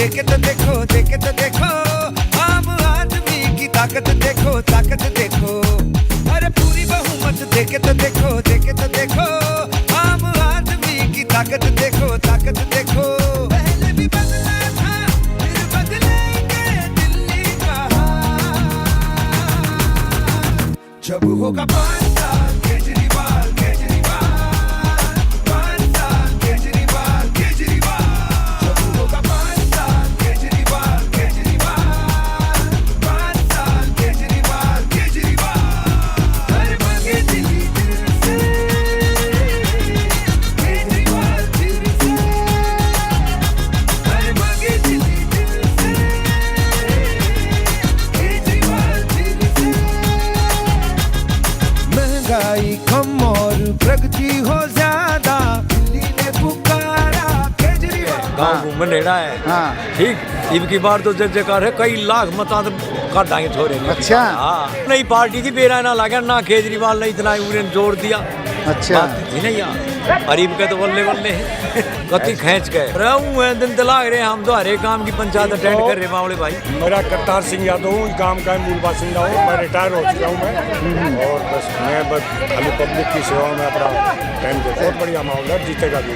देखे तो देखो, देखे तो देखो, आम आदमी की ताकत देखो, ताकत देखो। अरे पूरी बहुमत देखे तो देखो, देखे तो देखो, आम आदमी की ताकत देखो, ताकत देखो। पहले भी बदला था, फिर बदलेंगे दिल्ली का हाल। जब होगा 5 साल केजरीवाल, केजरीवाल, 5 साल केजरीवाल, केजरीवाल। जब होगा 5 साल केजरीवाल, केजरीवाल, 5 साल केजरीवाल, केजरीवाल। हर मांगे दिल्ली दिल से, केजरीवाल दिल से। हर मांगे दिल्ली दिल से, केजरीवाल दिल से। महंगाई कम और प्रगति हो ज्यादा, दिल्ली ने पुकारा केजरीवाल। गाँव घूमने लेना है। हाँ ठीक, इनकी बार तो जय जयकार है, कई लाख मतांत काटाएंगे छोरे ने। अच्छा। हाँ, नई पार्टी थी, बेरा ना लगा ना केजरीवाल ने इतना उन्हें जोड़ दिया। अच्छा बात थी नहीं यार, गरीब के तो बल्ले बल्ले कति खींच गए रहूं है, दिन तलाक रहे हम तो हर एक काम की पंचायत अटेंड कर रहे मावड़े भाई। मेरा करतार सिंह यादव हूँ, गांव का मूल बासिंदा हूँ। मैं रिटायर हो चुका हूँ मैं, और मैं बस खाली पब्लिक की सेवा में अपना टाइम देता हूँ। बहुत बढ़िया माहौल है, जीतेगा भी।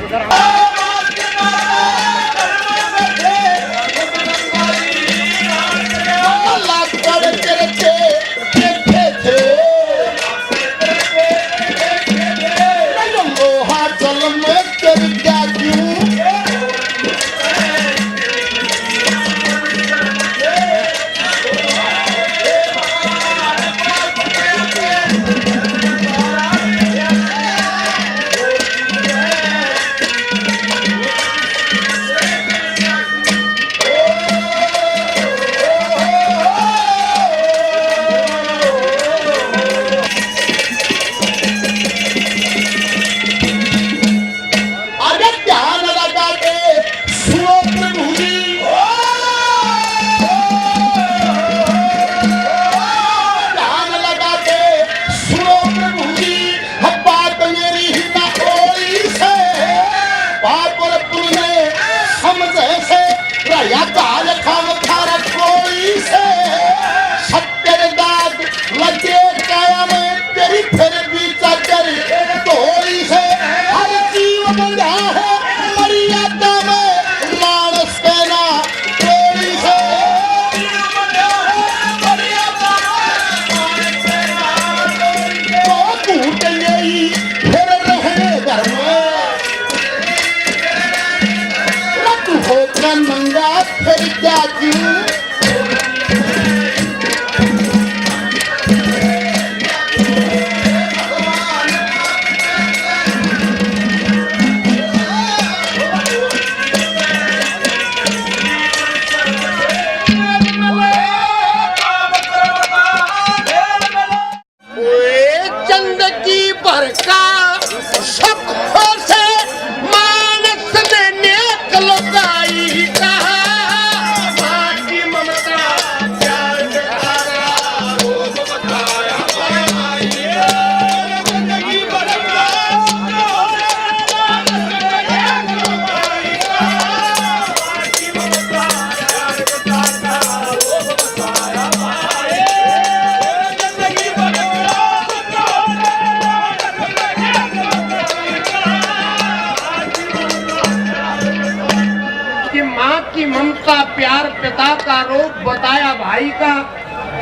ममता प्यार पिता का रूप बताया भाई का,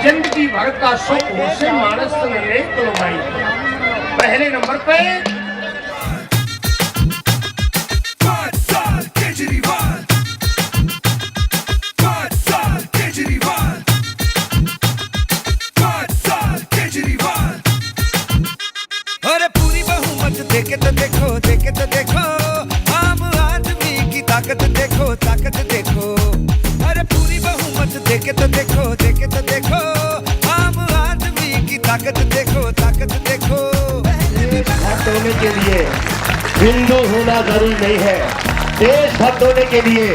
जिंदगी भर का सुख उसे मानस ने तो भाई। पहले नंबर पे 5 साल केजरीवाल, 5 साल केजरीवाल, 5 साल केजरीवाल। अरे पूरी बहुमत देखे तो देखो, देखे तो देखो, आम आदमी की ताकत देखो, ताकत देखो। अरे पूरी बहुमत देखे तो देखो, देखे तो देखो, आम आदमी की ताकत देखो, ताकत देखो। भक्त होने के लिए हिंदू होना जरूरी नहीं है, देशभक्त होने के लिए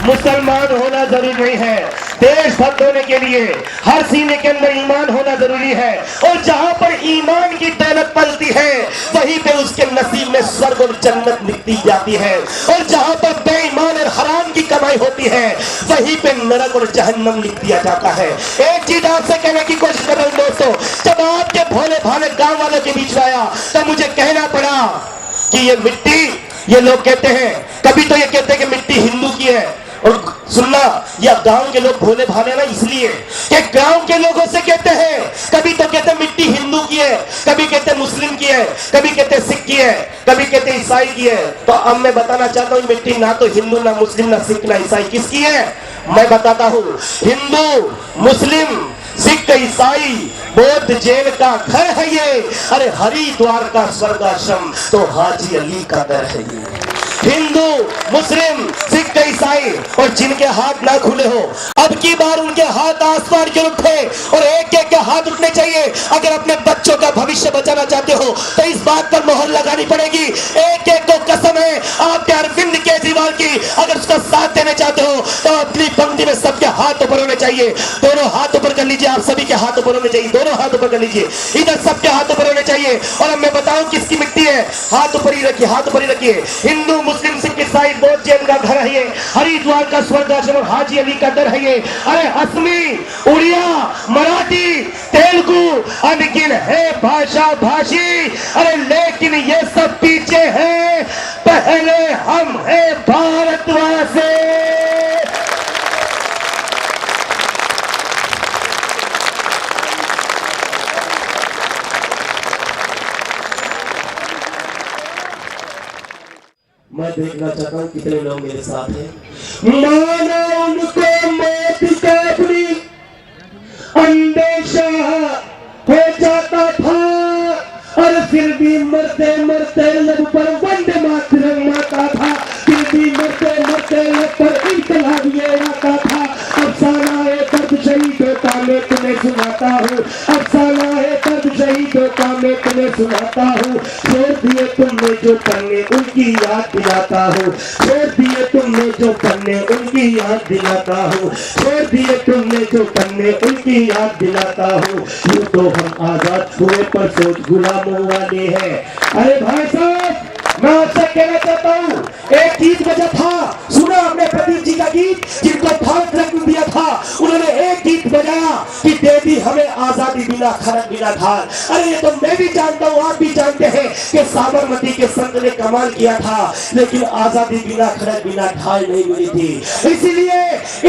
मुसलमान होना जरूरी नहीं है, देशभक्त होने के लिए हर सीने के अंदर ईमान होना जरूरी है। और जहां पर ईमान की दौलत पलती है वहीं पे उसके नसीब में स्वर्ग और जन्नत निकली जाती है। और जहां पर बेईमान और हराम की की कमाई होती है वहीं पे नरक और जहन्नम लिख दिया जाता है। एक चीज आपसे कहने की कोशिश कर रहा हूं दोस्तों, जब आपके भोले भाले गांव वालों के बीच में आया तब मुझे कहना पड़ा कि ये मिट्टी, ये लोग कहते हैं, कभी तो ये कहते हैं कि मिट्टी हिंदू की है, और सुनना, या गांव के लोग भोले भाले ना इसलिए कि गांव के लोगों से कहते हैं, कभी तो कहते हैं मिट्टी हिंदू की है, कभी कहते हैं मुस्लिम की है, कभी कहते हैं सिख की है, कभी कहते हैं ईसाई की है। तो अब मैं बताना चाहता हूं मिट्टी ना तो हिंदू, ना मुस्लिम, ना सिख, ना ईसाई, किसकी है मैं बताता हूं। हिंदू, मुस्लिम, सिख, ईसाई, बौद्ध जैन का घर है ये। अरे हरिद्वार का स्वर्ग आश्रम तो हाजी अली का दर है ये। हिंदू, मुस्लिम, सिख, ईसाई और जिनके हाथ ना खुले हो, अब की बार उनके हाथ आसमान के उठे और एक एक के हाथ उठने चाहिए। अगर अपने बच्चों का भविष्य बचाना चाहते हो तो इस बात पर मोहर लगानी पड़ेगी। एक एक को कसम है आपके अरविंद केजरीवाल की, अगर उसका साथ देना चाहते हो तो अपनी पंक्ति में सबके हाथ ऊपर होने चाहिए। दोनों हाथ ऊपर कर लीजिए, आप सभी के हाथ ऊपर होने चाहिए, दोनों हाथ ऊपर कर लीजिए, इधर सबके हाथ ऊपर होने चाहिए। और अब मैं बताऊं किसकी मिट्टी है, हाथ ऊपर ही रखिए, हाथ ऊपर ही रखिए। हिंदू, मुस्लिम, सिख, ईसाई, बौद्ध जैन का घर है ये, हरिद्वार का स्वर्ग आश्रम हाजी अली का दर है ये। अरे असमी, उड़िया, मराठी, तेलुगु, अनगिन है भाषा भाषी, अरे लेकिन ये सब पीछे है, पहले हम है भारतवासी। मैं देखना चाहता हूं कितने लोग मेरे साथ हैं। मानो उनको मौत का अपनी अंदेशा हो जाता था, और फिर भी मरते मरते लब पर वंदे मातरम आता था, फिर भी मरते मरते लब पर इनकलाब ये आता था। अफसाना है दर्द शहीदों का मैं तुम्हें सुनाता हूँ, अफसाना है दर्द शहीदों का मैं तुम्हें सुनाता हूँ। छोड़ दिए तुमने जो पन्ने उनकी याद दिलाता हूँ, छोड़ दिए तुमने जो पन्ने उनकी याद दिलाता हूँ, छोड़ दिए तुमने जो पन्ने उनकी याद दिलाता हूँ। यूं तो हम आजाद हुए पर सोच गुलामों वाले हैं। अरे भाई साहब, मैं आपसे कहना चाहता हूँ, एक गीत बजा था, सुना आपने प्रदीप जी का गीत, जिनको भारत रत्न दिया था, उन्होंने एक गीत बजाया कि दे दी हमें आजादी बिना खरक बिना ढाल। अरे ये तो मैं भी जानता हूँ, आप भी जानते हैं कि साबरमती के संत ने कमाल किया था, लेकिन आजादी बिना खरक बिना ढाल नहीं मिली थी। इसीलिए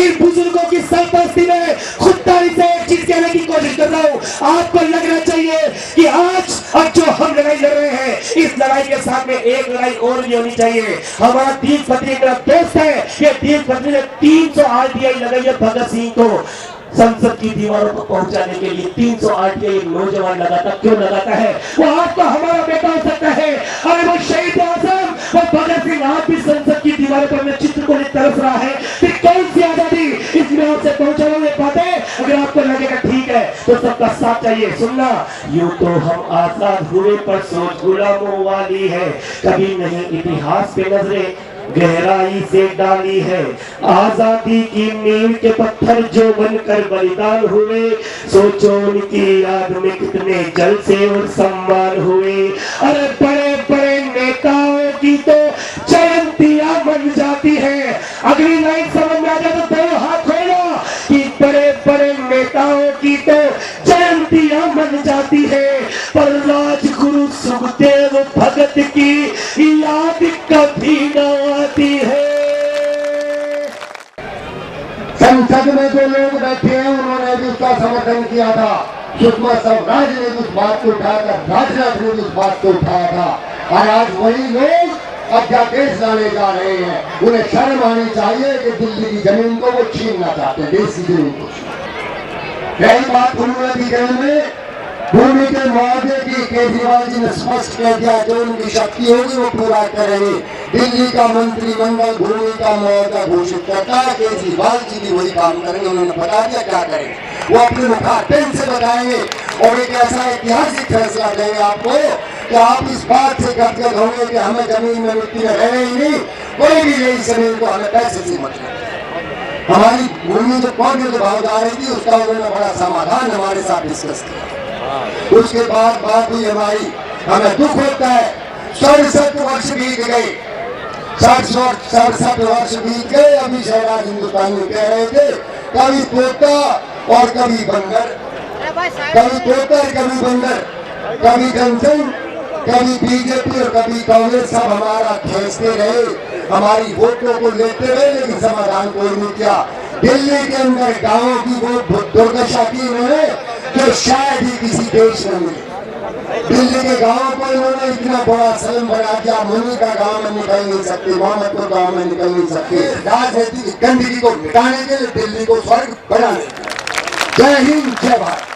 इन बुजुर्गों की सरपरस्ती में खुददारी से एक चीज कहने की कोशिश कर रहा हूँ, आपको लगना चाहिए कि आज अब जो हम लड़ाई लड़ रहे हैं, इस लड़ाई के साथ में एक लड़ाई और भी होनी चाहिए। हमारा दीप पत्री मेरा दोस्त है, ये दीप पत्री ने 300 RTI लगाई है भगत सिंह को संसद की दीवारों को पहुंचाने के लिए। 300 RTI नौजवान लगाता, क्यों लगाता है? वो आपका हमारा बेटा हो सकता है, अरे वो शहीद आजम, वो भगत सिंह आज भी संसद की दीवारों पर अपने चित्र को तरस रहा है। फिर कौन सी आजादी इसमें आपसे पहुंचाने पाते? अगर आपको लगेगा ठीक है तो सबका साथ चाहिए। सुनना, यूं तो हम आजाद हुए पर सोच गुलामों वाली है, कभी नहीं इतिहास पे नजरें गहराई से डाली है। आजादी की नींव के पत्थर जो बनकर बलिदान हुए, सोचो उनकी याद में कितने जलसे और सम्मान हुए। अरे बड़े बड़े नेताओं की तो जयंतियां मन जाती है। अगली लाइन समझ में आ जाए तो दो हाथ खोलो कि बड़े बड़े नेताओं की तो जयंतियां मन जाती है, पर राजगुरु सुखदेव भगत की याद कभी न आती है। संसद में जो लोग बैठे हैं उन्होंने भी उसका समर्थन किया था। सुषमा स्वराज ने उस बात को उठाया था, राजनाथ ने उस बात को उठाया था, और आज वही लोग अध्यादेश लाने जा रहे हैं। उन्हें शर्म आनी चाहिए कि दिल्ली की जमीन को वो छीनना चाहते हैं, देश की जमीन को। यही बात उन्होंने भी कहने में भूमि के मुआवजे की केजरीवाल जी ने स्पष्ट कह दिया, जो उनकी शक्ति होगी वो पूरा करेंगे। दिल्ली का मंत्रिमंडल भूमि का मुआवजा घोषित करता है, केजरीवाल जी भी वही काम करेंगे। उन्होंने बता दिया क्या करेंगे, वो अपने मुखातिब से बताएंगे और एक ऐसा ऐतिहासिक फैसला देंगे आपको कि आप इस बात से गदगद होंगे कि हमें जमीन में मिट्टी में रहने ही नहीं, कोई भी नई जमीन को हमें पैसे से मतलब। हमारी भूमि जो पौधे के भाव जा रही थी उसका उन्होंने बड़ा समाधान हमारे साथ डिस्कस किया। उसके बाद बात हुई हमारी, हमें दुख होता है 67 वर्ष बीत गए, 67 वर्ष बीत गए। अभी शहनाज हिंदुस्तानी कह रहे थे कभी तोता और कभी बंदर, कभी तोता और कभी बंदर, कभी जनसंघ, कभी बीजेपी और कभी कांग्रेस, सब हमारा खींचते रहे, हमारी वोटों को लेते रहे, लेकिन समाधान कोई नहीं किया। दिल्ली के अंदर गांवों की वो दुर्दशा की इन्होंने जो शायद ही किसी देश में मिली। दिल्ली के गांव को इन्होंने इतना बड़ा सलम बना दिया, मुनी का गांव में निकल नहीं सकती, मोहम्मदपुर गांव में निकल नहीं सकती। राजनीतिक गंदगी को मिटाने के लिए दिल्ली को स्वर्ग बनाने। जय हिंद, जय भारत।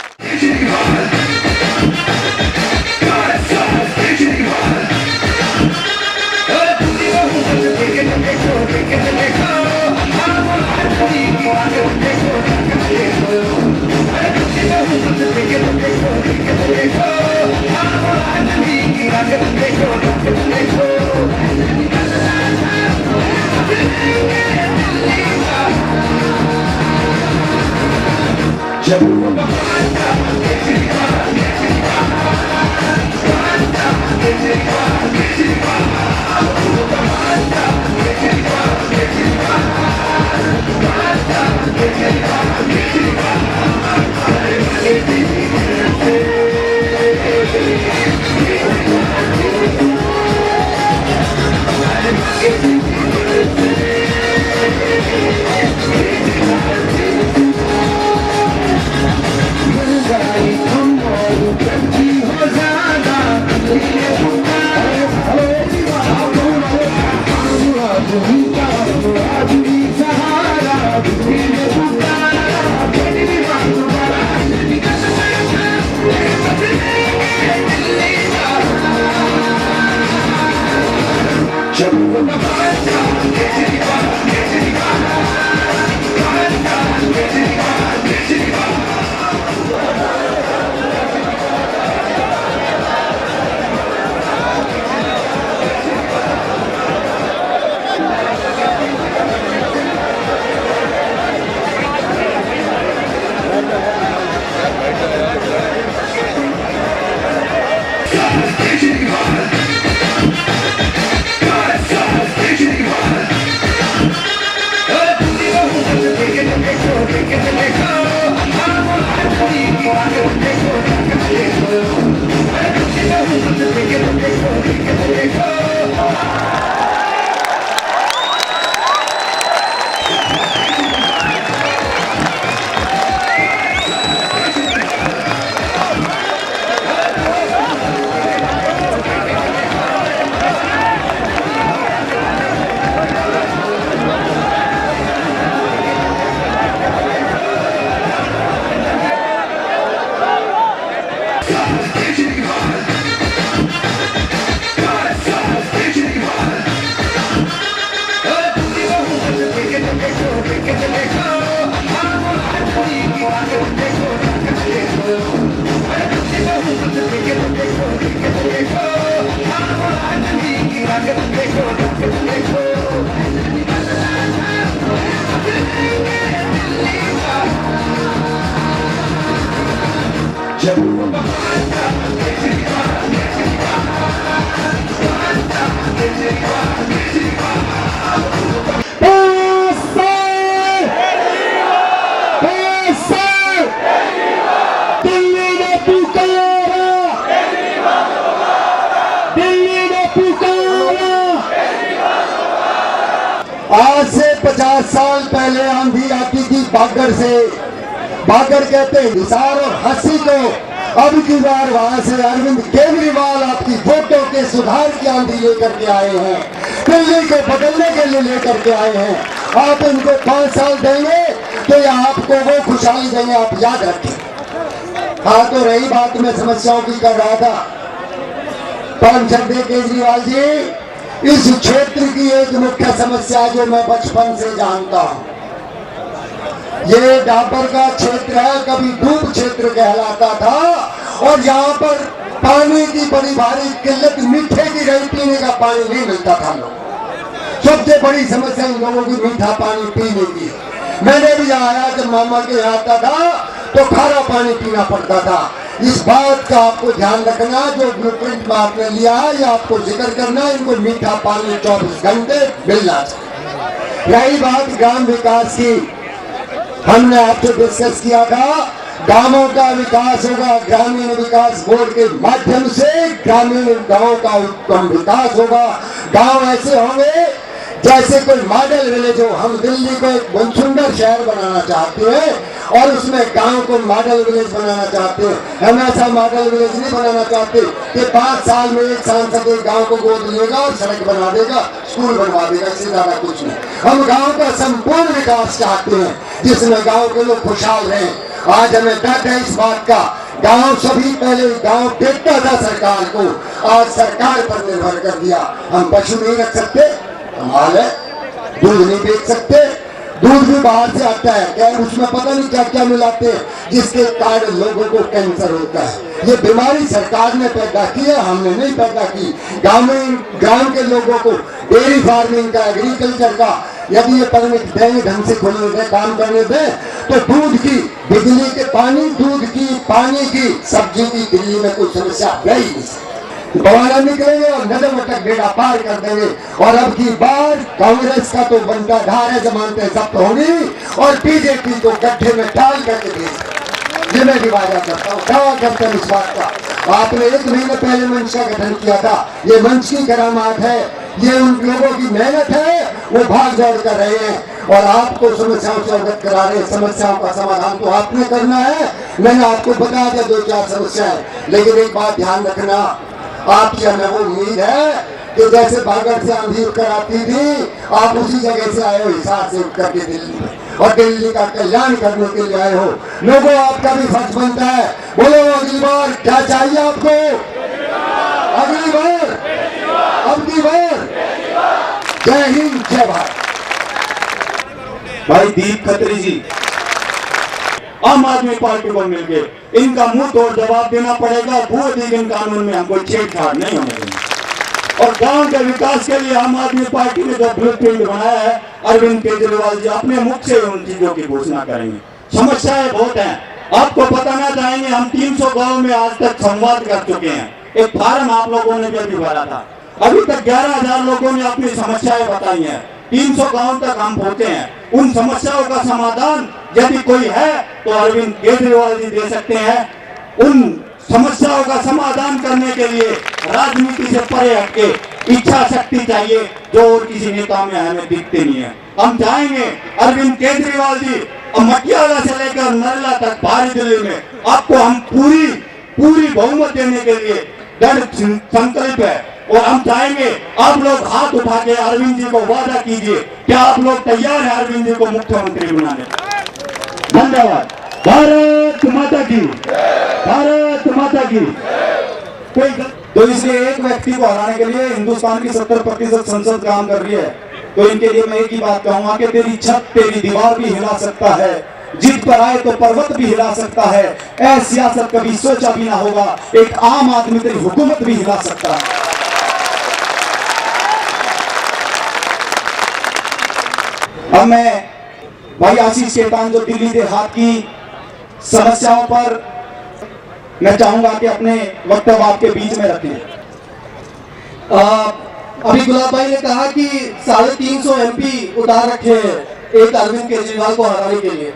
आज से 50 साल पहले आंधी आती थी बागर से। बागर कहते हैं निसार और हंसी को। अब की बार वहां से अरविंद केजरीवाल आपकी वोटों के सुधार की आंधी लेकर के आए हैं, दिल्ली को बदलने के लिए लेकर के आए हैं। आप इनको 5 साल देंगे तो ये आपको वो खुशहाली देंगे, आप याद रखें। हाँ, तो रही बात मैं समस्याओं की कर रहा था। पार्षद केजरीवाल जी, इस क्षेत्र की एक मुख्य समस्या जो मैं बचपन से जानता हूं, ये डाबर का क्षेत्र है, कभी डूब क्षेत्र कहलाता था और यहाँ पर पानी की बड़ी भारी किल्लत, मीठे की रही, पीने का पानी नहीं मिलता था। लोग सबसे बड़ी समस्या इन लोगों की मीठा पानी पीने की। मैंने भी यहाँ आया, जब मामा के यहाँ आता था तो खारा पानी पीना पड़ता था। इस बात का आपको ध्यान रखना, जो ब्लूप्रिंट में आपने लिया है, ये आपको जिक्र करना, इनको मीठा पानी 24 घंटे मिलना चाहिए। रही बात ग्राम विकास की, हमने आपसे डिस्कस किया था, गांवों का विकास होगा ग्रामीण विकास बोर्ड के माध्यम से, ग्रामीण गांवों का उत्तम विकास होगा। गांव ऐसे होंगे जैसे कोई मॉडल विलेज हो। हम दिल्ली को एक सुंदर शहर बनाना चाहते हैं और उसमें गांव को मॉडल विलेज बनाना चाहते हैं। हम ऐसा मॉडल विलेज नहीं बनाना चाहते कि 5 साल में एक सांसद एक गांव को गोद लेगा और सड़क बना देगा, स्कूल बनवा देगा, इससे ज्यादा कुछ नहीं। हम गांव का संपूर्ण विकास चाहते हैं जिसमें गांव के लोग खुशहाल रहें। आज हमें डर है इस बात का, गांव सभी पहले गांव देखता था सरकार को, आज सरकार पर निर्भर कर दिया। हम पशु नहीं रख सकते, माल है, दूध नहीं बेच सकते, दूध भी बाहर से आता है, क्या उसमें पता नहीं क्या क्या मिलाते हैं जिसके कारण लोगों को कैंसर होता है। ये बीमारी सरकार ने पैदा की है, हमने नहीं पैदा की। गांव के लोगों को डेयरी फार्मिंग का, एग्रीकल्चर का यदि ये परमिट देंगे, ढंग से खोलने दें, काम करने दें, तो दूध की, बिजली के पानी, दूध की, पानी की, सब्जी की दिल्ली में कोई समस्या रही नहीं। बवाना निकलेंगे और नजर मटक बेड़ा पार कर देंगे। और अब की बार कांग्रेस का तो बनता धार है, जमानतें जब्त होंगी और बीजेपी को गड्ढे में डाल करके भेज। ये मैं भी वादा करता हूँ, दावा करते हैं इस बात का। आपने 1 महीने पहले मंच का गठन किया था, ये मंच की करामात है, ये उन लोगों की मेहनत है, वो भाग दौड़ कर रहे हैं और आपको समस्याओं से अवगत करा रहे हैं। समस्याओं का समाधान तो आपने करना है, मैंने आपको बता दिया 2-4 समस्याएं, लेकिन एक बात ध्यान रखना, आपकी हमें वो उम्मीद है कि जैसे बागड़ से आंधी उठकर आती थी, आप उसी जगह से आए हो, हिसार से उठ करके दिल्ली में, और दिल्ली का कल्याण करने के लिए आए हो। लोगों, आपका भी फर्ज बनता है, बोलो अगली बार क्या चाहिए आपको? अगली बार, अगली बार। जय हिंद, जय भारत। भाई दीप खत्री जी, आम आदमी पार्टी को मिलकर इनका मुंह तोड़ जवाब देना पड़ेगा। भू अधिग्रहण कानून में हमको छेड़छाड़ नहीं होने देंगे। और गांव के विकास के लिए आम आदमी पार्टी ने जो ब्लूप्रिंट बनाया है, अरविंद केजरीवाल जी अपने मुख से उन चीजों की घोषणा करेंगे। समस्याएं बहुत हैं, आपको बताना चाहेंगे। हम 300 गाँव में आज तक संवाद कर चुके हैं। एक फार्म आप लोगों ने भी भरा था, अभी तक 11,000 लोगों ने अपनी समस्याएं बताई हैं। 300 गांव तक हम पहुंचे हैं। उन समस्याओं का समाधान यदि कोई है तो अरविंद केजरीवाल जी दे सकते हैं। उन समस्याओं का समाधान करने के लिए राजनीति से परे हटके इच्छा शक्ति चाहिए, जो और किसी नेता में हमें दिखते नहीं है। हम चाहेंगे अरविंद केजरीवाल जी, मटियाला से लेकर नरेला तक भारी दिल्ली में आपको हम पूरी बहुमत देने के लिए दृढ़ संकल्प है। और हम चाहेंगे आप लोग हाथ उठा के अरविंद जी को वादा कीजिए, क्या आप लोग तैयार हैं अरविंद जी को मुख्यमंत्री बनाने? धन्यवाद। भारत माता की, भारत माता की। कोई तो इसलिए एक व्यक्ति को हराने के लिए हिंदुस्तान की 70% संसद काम कर रही है। तो इनके लिए मैं एक ही बात कहूंगा कि तेरी छत, तेरी दीवार भी हिला सकता है, जिद पर आए तो पर्वत भी हिला सकता है। ऐसी सियासत कभी सोचा भी ना होगा, एक आम आदमी तेरी हुकूमत भी हिला सकता है। अब मैं भाई आशीष केतान जो दिल्ली देहात की समस्याओं पर मैं चाहूंगा कि अपने वक्तव्य आपके बीच में रखें। अभी गुलाब भाई ने कहा कि 350 एमपी उतार रखे हैं एक अरविंद केजरीवाल को हराने के लिए।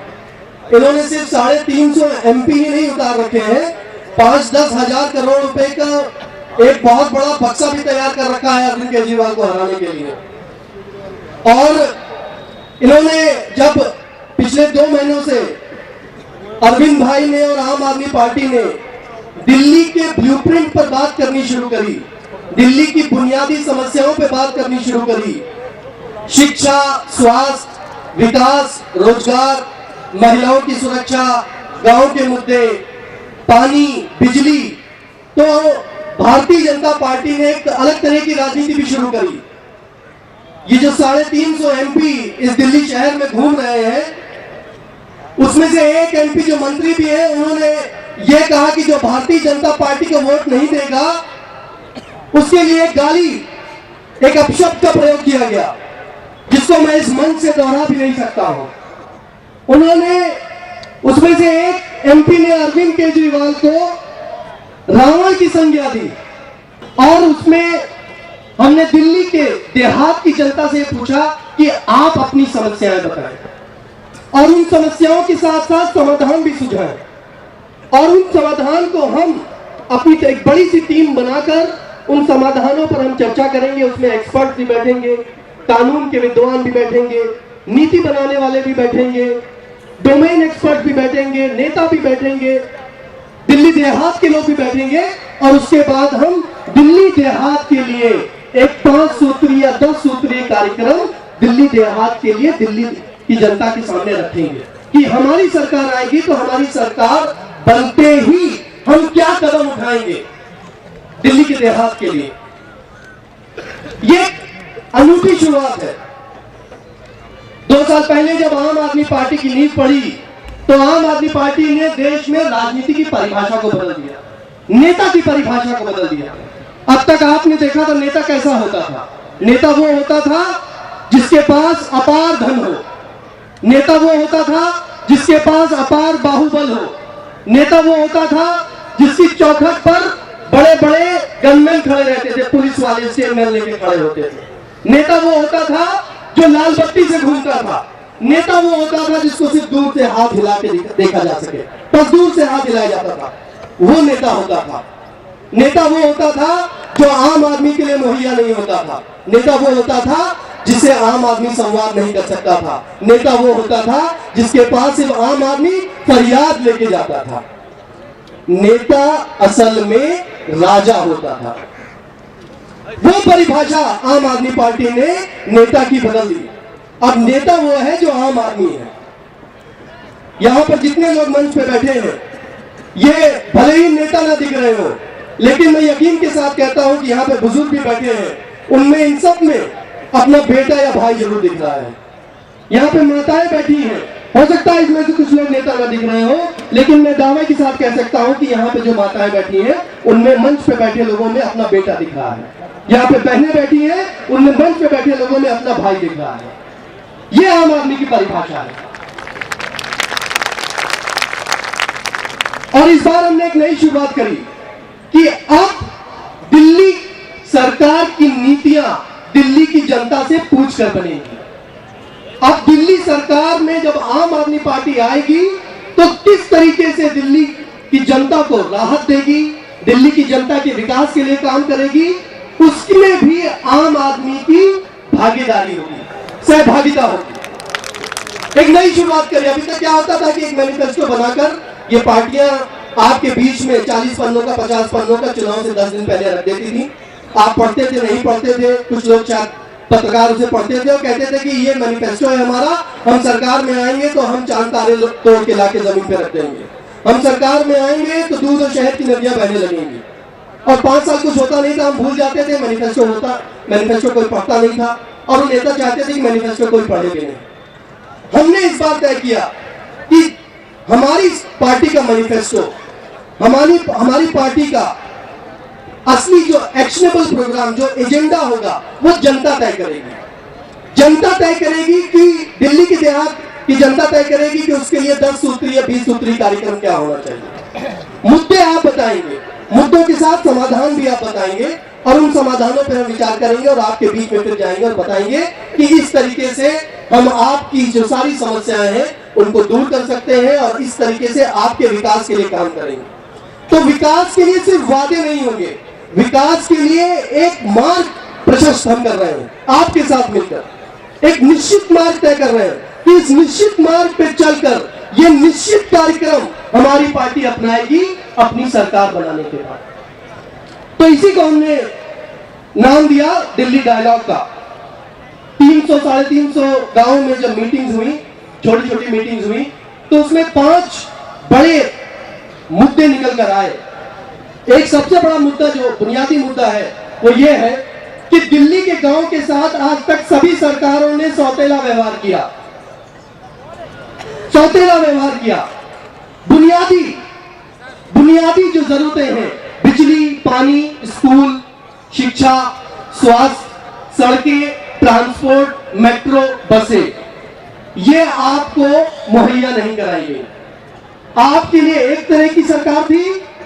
इन्होंने सिर्फ 350 एमपी ही नहीं उतार रखे हैं, 5-10 हजार करोड़ रुपए का एक बहुत बड़ा बक्सा भी तैयार कर रखा है अरविंद केजरीवाल को हराने के लिए। और इन्होंने जब पिछले 2 महीनों से अरविंद भाई ने और आम आदमी पार्टी ने दिल्ली के ब्लूप्रिंट पर बात करनी शुरू करी, दिल्ली की बुनियादी समस्याओं पर बात करनी शुरू करी, शिक्षा, स्वास्थ्य, विकास, रोजगार, महिलाओं की सुरक्षा, गांव के मुद्दे, पानी, बिजली, तो भारतीय जनता पार्टी ने एक अलग तरह की राजनीति भी शुरू करी। ये जो 350 एमपी इस दिल्ली शहर में घूम रहे हैं, उसमें से एक एमपी जो मंत्री भी है, उन्होंने ये कहा कि जो भारतीय जनता पार्टी को वोट नहीं देगा उसके लिए एक गाली, एक अपशब्द का प्रयोग किया गया, जिसको मैं इस मंच से दोहरा भी नहीं सकता हूं। उन्होंने उसमें से एक एमपी ने अरविंद केजरीवाल को रावण की संज्ञा दी और उसमें हमने दिल्ली के देहात की जनता से पूछा कि आप अपनी समस्याएं बताएं और उन समस्याओं के साथ साथ समाधान भी सुझाएं और उन समाधान को हम अपनी एक बड़ी सी टीम बनाकर उन समाधानों पर हम चर्चा करेंगे। उसमें एक्सपर्ट भी बैठेंगे, कानून के विद्वान भी बैठेंगे, नीति बनाने वाले भी बैठेंगे, डोमेन एक्सपर्ट भी बैठेंगे, नेता भी बैठेंगे, दिल्ली देहात के लोग भी बैठेंगे और उसके बाद हम दिल्ली देहात के लिए एक 5 सूत्रीय या 10 सूत्रीय कार्यक्रम दिल्ली देहात के लिए दिल्ली की जनता के सामने रखेंगे कि हमारी सरकार आएगी तो हमारी सरकार बनते ही हम क्या कदम उठाएंगे दिल्ली के देहात के लिए। ये अनूठी शुरुआत है। 2 साल पहले जब आम आदमी पार्टी की नींव पड़ी तो आम आदमी पार्टी ने देश में राजनीति की परिभाषा को बदल दिया, नेता की परिभाषा को बदल दिया। अब तक आपने देखा तो नेता कैसा होता था? नेता वो होता था जिसके पास अपार धन हो, नेता वो होता था जिसके पास अपार बाहुबल हो, नेता वो होता था जिसकी चौखट पर बड़े बड़े गनमैन खड़े रहते थे, पुलिस वाले स्टेशन लेके खड़े होते थे। नेता वो होता था जो लाल बत्ती से घूमता था। नेता वो होता था जिसको सिर्फ दूर से हाथ हिला के देखा जा सके, बस दूर से हाथ हिलाया जाता था, वो नेता होता था। नेता वो होता था जो आम आदमी के लिए मुहैया नहीं होता था। नेता वो होता था जिससे आम आदमी संवाद नहीं कर सकता था। नेता वो होता था जिसके पास सिर्फ आम आदमी फरियाद लेके जाता था। नेता असल में राजा होता था। वो परिभाषा आम आदमी पार्टी ने नेता की बदल दी। अब नेता वो है जो आम आदमी है। यहां पर जितने लोग मंच पे बैठे हैं, ये भले ही नेता ना दिख रहे हो, लेकिन मैं यकीन के साथ कहता हूं कि यहाँ पे बुजुर्ग भी बैठे हैं, उनमें इन सब में अपना बेटा या भाई जरूर दिख रहा है। यहाँ पे माताएं बैठी हैं, हो सकता है इसमें से कुछ लोग नेता ना दिख रहे हो, लेकिन मैं दावे के साथ कह सकता हूं कि यहाँ पे जो माताएं बैठी हैं उनमें मंच पे बैठे लोगों में अपना बेटा दिख रहा है। यहाँ पे बहनें बैठी हैं, उनमें मंच पे बैठे लोगों में अपना भाई दिख रहा है। ये आम आदमी की परिभाषा है। और इस बार हमने एक नई शुरुआत करी कि अब दिल्ली सरकार की नीतियां दिल्ली की जनता से पूछकर बनेगी। अब दिल्ली सरकार में जब आम आदमी पार्टी आएगी तो किस तरीके से दिल्ली की जनता को राहत देगी, दिल्ली की जनता के विकास के लिए काम करेगी, उसमें भी आम आदमी की भागीदारी होगी, सहभागिता होगी। एक नई शुरुआत करें। अभी तक क्या होता था कि एक मैनिफेस्टो बनाकर ये पार्टियां आपके बीच में 40 पन्नों का 50 पन्नों का चुनाव से 10 दिन पहले रख देती थी। आप पढ़ते थे, नहीं पढ़ते थे, कुछ लोग शायद पत्रकार उसे पढ़ते थे और कहते थे कि ये मैनिफेस्टो है हमारा, हम सरकार में आएंगे तो हम चांद तारे तोड़ के लाके जमीन पे रख देंगे, हम सरकार में आएंगे तो दूध और शहद की नदियां बहने लगेंगी। और 5 साल कुछ होता नहीं था, हम भूल जाते थे, मैनिफेस्टो कोई पढ़ता नहीं था और वो नेता चाहते थे कि मैनिफेस्टो कोई पढ़े भी नहीं। हमने इस बार तय किया कि हमारी पार्टी का मैनिफेस्टो, हमारी पार्टी का असली जो एक्शनेबल प्रोग्राम, जो एजेंडा होगा, वो जनता तय करेगी। जनता तय करेगी कि दिल्ली की देहात की जनता तय करेगी कि उसके लिए 10 सूत्री या 20 सूत्री कार्यक्रम क्या होना चाहिए। मुद्दे आप बताएंगे, मुद्दों के साथ समाधान भी आप बताएंगे और उन समाधानों पर हम विचार करेंगे और आपके बीच में फिर जाएंगे और बताएंगे कि इस तरीके से हम आपकी जो सारी समस्याएं हैं उनको दूर कर सकते हैं और इस तरीके से आपके विकास के लिए काम करेंगे। तो विकास के लिए सिर्फ वादे नहीं होंगे, विकास के लिए एक मार्ग प्रशस्त हम कर रहे हैं, आपके साथ मिलकर एक निश्चित मार्ग तय कर रहे हैं कि इस निश्चित मार्ग पे चलकर ये निश्चित कार्यक्रम हमारी पार्टी अपनाएगी अपनी सरकार बनाने के बाद। तो इसी को हमने नाम दिया दिल्ली डायलॉग का। 300-350 गांव में जब मीटिंग्स हुई, छोटी छोटी मीटिंग्स हुई, तो उसमें 5 बड़े मुद्दे निकल कर आए। एक सबसे बड़ा मुद्दा, जो बुनियादी मुद्दा है, वो ये है कि दिल्ली के गांव के साथ आज तक सभी सरकारों ने सौतेला व्यवहार किया। सौतेला व्यवहार किया। बुनियादी जो जरूरतें हैं, बिजली, पानी, स्कूल, शिक्षा, स्वास्थ्य, सड़कें, ट्रांसपोर्ट, मेट्रो, बसें, ये आपको मुहैया नहीं कराई गई। आपके लिए एक तरह की सरकार थी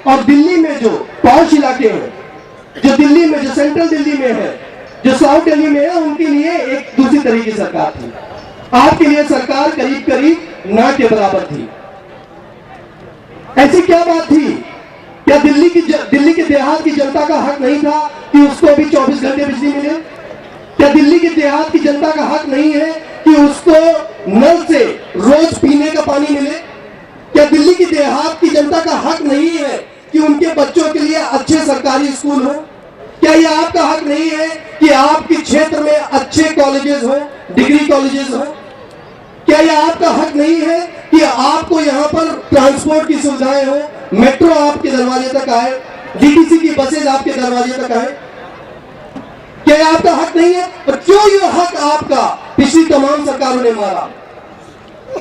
और दिल्ली में जो पॉश इलाके हैं, जो दिल्ली में, जो सेंट्रल दिल्ली में है, जो साउथ दिल्ली में है, उनके लिए एक दूसरी तरह की सरकार थी। आपके लिए सरकार करीब करीब ना के बराबर थी। ऐसी क्या बात थी? क्या दिल्ली के देहात की जनता का हक नहीं था कि उसको भी 24 घंटे बिजली मिले? क्या दिल्ली के देहात की जनता का हक नहीं है कि उसको नल से रोज पीने का पानी मिले? क्या दिल्ली की देहात की जनता का हक नहीं है कि उनके बच्चों के लिए अच्छे सरकारी स्कूल हो? क्या यह आपका हक नहीं है कि आपके क्षेत्र में अच्छे कॉलेजेस हो, डिग्री कॉलेजेस हो? क्या यह आपका हक नहीं है कि आपको यहाँ पर ट्रांसपोर्ट की सुविधाएं हो, मेट्रो आपके दरवाजे तक आए, डीटीसी की बसेज आपके दरवाजे तक आए? क्या यह आपका हक नहीं है? और क्यों यह हक आपका पिछली तमाम सरकारों ने मारा?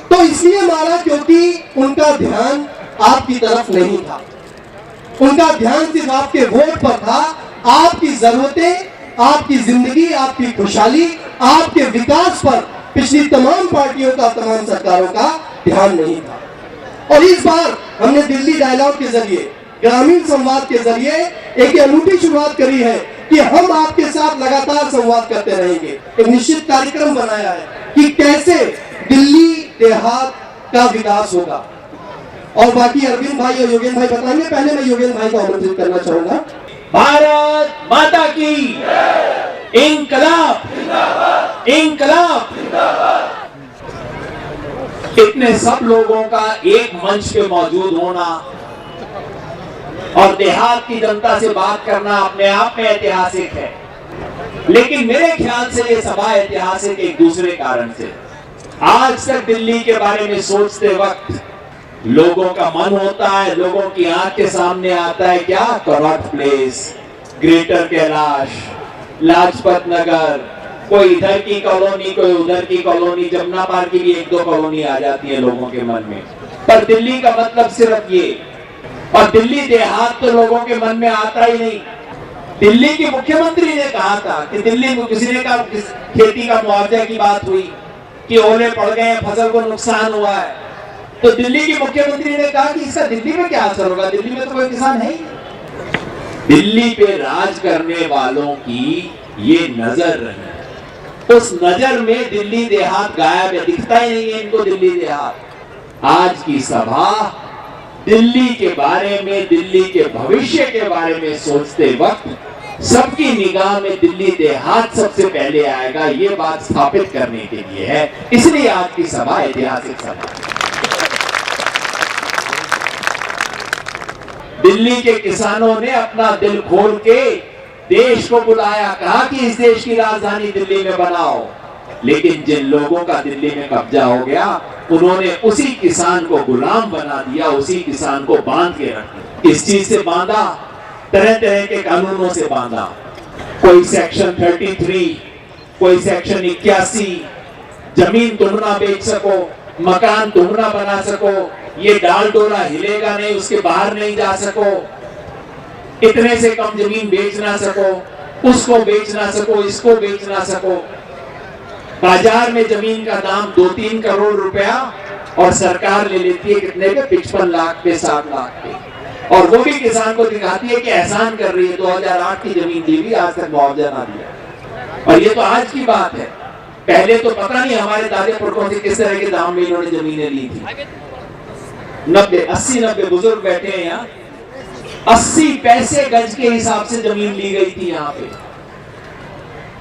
तो इसलिए मारा क्योंकि उनका ध्यान आपकी तरफ नहीं था। उनका ध्यान सिर्फ आपके वोट पर था। आपकी जरूरतें, आपकी जिंदगी, आपकी खुशहाली, आपके विकास पर पिछली तमाम पार्टियों का, तमाम सरकारों का ध्यान नहीं था। और इस बार हमने दिल्ली डायलॉग के जरिए, ग्रामीण संवाद के जरिए एक अनूठी शुरुआत करी है कि हम आपके साथ लगातार संवाद करते रहेंगे। एक निश्चित कार्यक्रम बनाया है कि कैसे दिल्ली देहात का विकास होगा। और बाकी अरविंद भाई और योगेंद्र भाई बताएंगे। पहले मैं योगेंद्र भाई को आमंत्रित करना चाहूंगा। भारत माता की इंकलाब, इंकलाब। इतने सब लोगों का एक मंच पे मौजूद होना और देहात की जनता से बात करना अपने आप में ऐतिहासिक है। लेकिन मेरे ख्याल से ये सभा ऐतिहासिक एक दूसरे कारण से। आज तक दिल्ली के बारे में सोचते वक्त लोगों का मन होता है, लोगों की आंख के सामने आता है क्या? Connaught Place, Greater Kailash, Lajpat Nagar, कोई इधर की कॉलोनी, कोई उधर की कॉलोनी, जमुना पार की भी एक दो कॉलोनी आ जाती है लोगों के मन में। पर दिल्ली का मतलब सिर्फ ये। और दिल्ली देहात तो लोगों के मन में आता ही नहीं। दिल्ली के मुख्यमंत्री ने कहा था कि दिल्ली में किसी ने कहा खेती का मुआवजा की बात हुई कि ओले पड़ गए, फसल को नुकसान हुआ है, तो दिल्ली के मुख्यमंत्री ने कहा कि इसका दिल्ली में क्या असर होगा? दिल्ली में तो कोई किसान है ही नहीं। दिल्ली पे राज करने वालों की ये नजर रही, उस नजर में दिल्ली देहात गायब है, दिखता ही नहीं है इनको दिल्ली देहात। आज की सभा दिल्ली के बारे में, दिल्ली के भविष्य के बारे में सोचते वक्त सबकी निगाह में दिल्ली देहात सबसे पहले आएगा, ये बात स्थापित करने के लिए है। इसलिए आज की सभा ऐतिहासिक सभा। दिल्ली के किसानों ने अपना दिल खोल के देश को बुलाया, कहा कि इस देश की राजधानी दिल्ली में बनाओ। लेकिन जिन लोगों का दिल्ली में कब्जा हो गया, उन्होंने उसी किसान को गुलाम बना दिया, उसी किसान को बांध के रख दिया। किस चीज से बांधा? तरह तरह के कानूनों से बांधा। कोई सेक्शन 33, कोई सेक्शन 81, जमीन तुम ना बेच सको, मकान तुम ना बना सको, ये डाल डोला हिलेगा नहीं, उसके बाहर नहीं जा सको, इतने से कम जमीन बेच ना सको, उसको बेच ना सको, इसको बेच ना सको। बाजार में जमीन का दाम 2-3 करोड़ रुपया और सरकार ले लेती है कितने पे? 55 लाख पे, 60 लाख पे। और वो भी किसान को दिखाती है कि एहसान कर रही है, 2008 की जमीन दी हुई, आज तक मुआवजा ना दिया। और ये तो आज की बात है, पहले तो पता नहीं हमारे दादे पुरखों से किस तरह के दाम में इन्होंने जमीनें ली थी। 80-90 बुजुर्ग बैठे हैं यहाँ, 80 पैसे गज के हिसाब से जमीन ली गई थी यहाँ पे।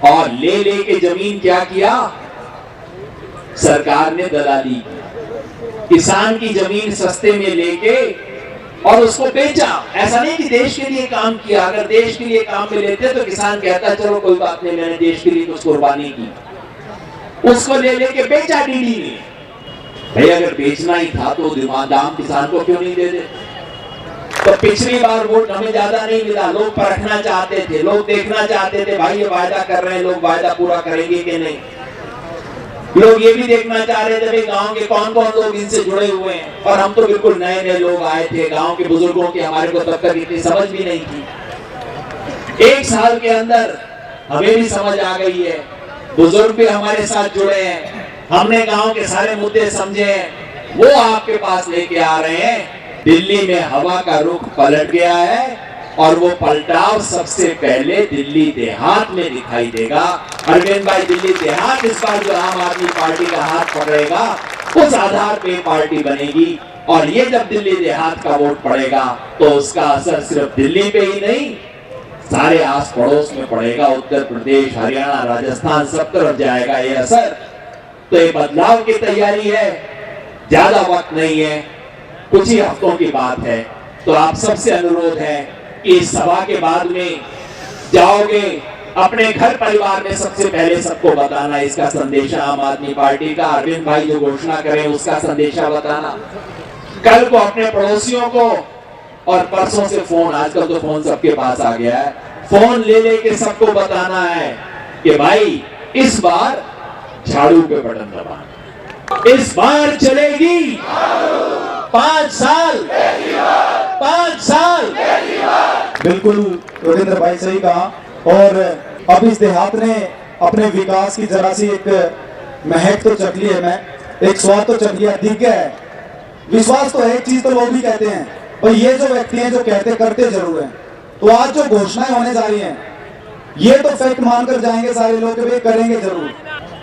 और ले लेके जमीन क्या किया? सरकार ने दलाली की, किसान की जमीन सस्ते में लेके और उसको बेचा। ऐसा नहीं कि देश के लिए काम किया, अगर देश के लिए काम में लेते तो किसान कहता चलो कोई बात नहीं, मैंने देश के लिए कुछ कुर्बानी की। उसको ले लेके बेचा डीडी ने। भाई अगर बेचना ही था तो दाम किसान को क्यों नहीं दे दे? तो पिछली बार वोट हमें ज्यादा नहीं मिला, लोग परखना चाहते थे, लोग देखना चाहते थे भाई ये वायदा कर रहे हैं, लोग वायदा पूरा करेंगे कि नहीं। लोग ये भी देखना चाह रहे थे भाई गांव के कौन कौन लोग इनसे जुड़े हुए हैं। और हम तो बिल्कुल नए नए लोग आए थे, गांव के बुजुर्गों की हमारे को तब तक इतनी समझ भी नहीं थी। 1 साल के अंदर हमें भी समझ आ गई है, बुजुर्ग भी हमारे साथ जुड़े हैं, हमने गांव के सारे मुद्दे समझे हैं, वो आपके पास लेके आ रहे हैं। दिल्ली में हवा का रुख पलट गया है और वो पलटाव सबसे पहले दिल्ली देहात में दिखाई देगा। अरविंद भाई, दिल्ली देहात इस बार जो आम आदमी पार्टी का हाथ पकड़ेगा उस आधार पे पार्टी बनेगी और ये जब दिल्ली देहात का वोट पड़ेगा तो उसका असर सिर्फ दिल्ली पे ही नहीं सारे आस पड़ोस में पड़ेगा। उत्तर प्रदेश, हरियाणा, राजस्थान सब तरफ जाएगा ये असर। तो ये बदलाव की तैयारी है, ज्यादा वक्त नहीं है, कुछ ही हफ्तों की बात है। तो आप सबसे अनुरोध है कि इस सभा के बाद में जाओगे अपने घर परिवार में सबसे पहले सबको बताना इसका संदेशा आम आदमी पार्टी का। अरविंद भाई जो घोषणा करें उसका संदेशा बताना। कल को अपने पड़ोसियों को और परसों से फोन, आजकल तो फोन सबके पास आ गया है, फोन ले लेके सबको बताना है कि भाई इस बार झाड़ू पे बटन दबाना, इस बार चलेगी 5 साल 5 साल। बिल्कुल रविंद्र भाई सही कहा। और अब इस देहात ने अपने विकास की जरा सी एक महक तो चख ली है, मैं एक स्वाद तो चख लिया, दिख गया है। विश्वास तो एक चीज तो लोग भी कहते हैं, और ये जो व्यक्ति हैं जो कहते करते जरूर हैं। तो आज जो घोषणाएं होने जा रही हैं ये तो फैक्ट मानकर जाएंगे सारे लोग, भी करेंगे जरूर।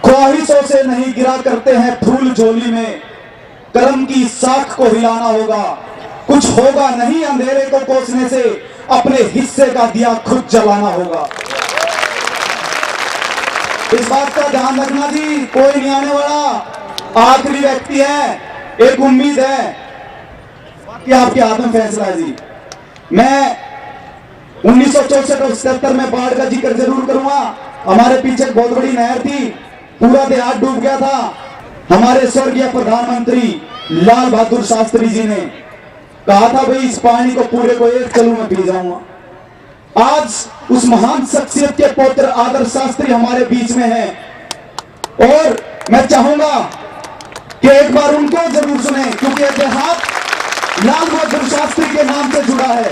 ख्वाहिशों से नहीं गिरा करते हैं फूल झोली में, कर्म की साख को हिलाना होगा, कुछ होगा नहीं अंधेरे को कोसने से, अपने हिस्से का दिया खुद जलाना होगा। इस बात का ध्यान रखना जी, कोई नहीं आने वाला, आखिरी व्यक्ति है, एक उम्मीद है कि आपके हाथ में फैसला है जी। मैं 1964 और 77 में बाढ़ का जिक्र जरूर करूंगा। हमारे पीछे बहुत बड़ी नहर थी, पूरा देहात डूब गया था। हमारे स्वर्गीय प्रधानमंत्री लाल बहादुर शास्त्री जी ने कहा था भाई इस पानी को पूरे को एक चलू में पी जाऊंगा। आज उस महान शख्सियत के पुत्र आदर्श शास्त्री हमारे बीच में हैं और मैं चाहूंगा कि एक बार उनको जरूर सुने, क्योंकि यह देहात लाल बहादुर शास्त्री के नाम से जुड़ा है।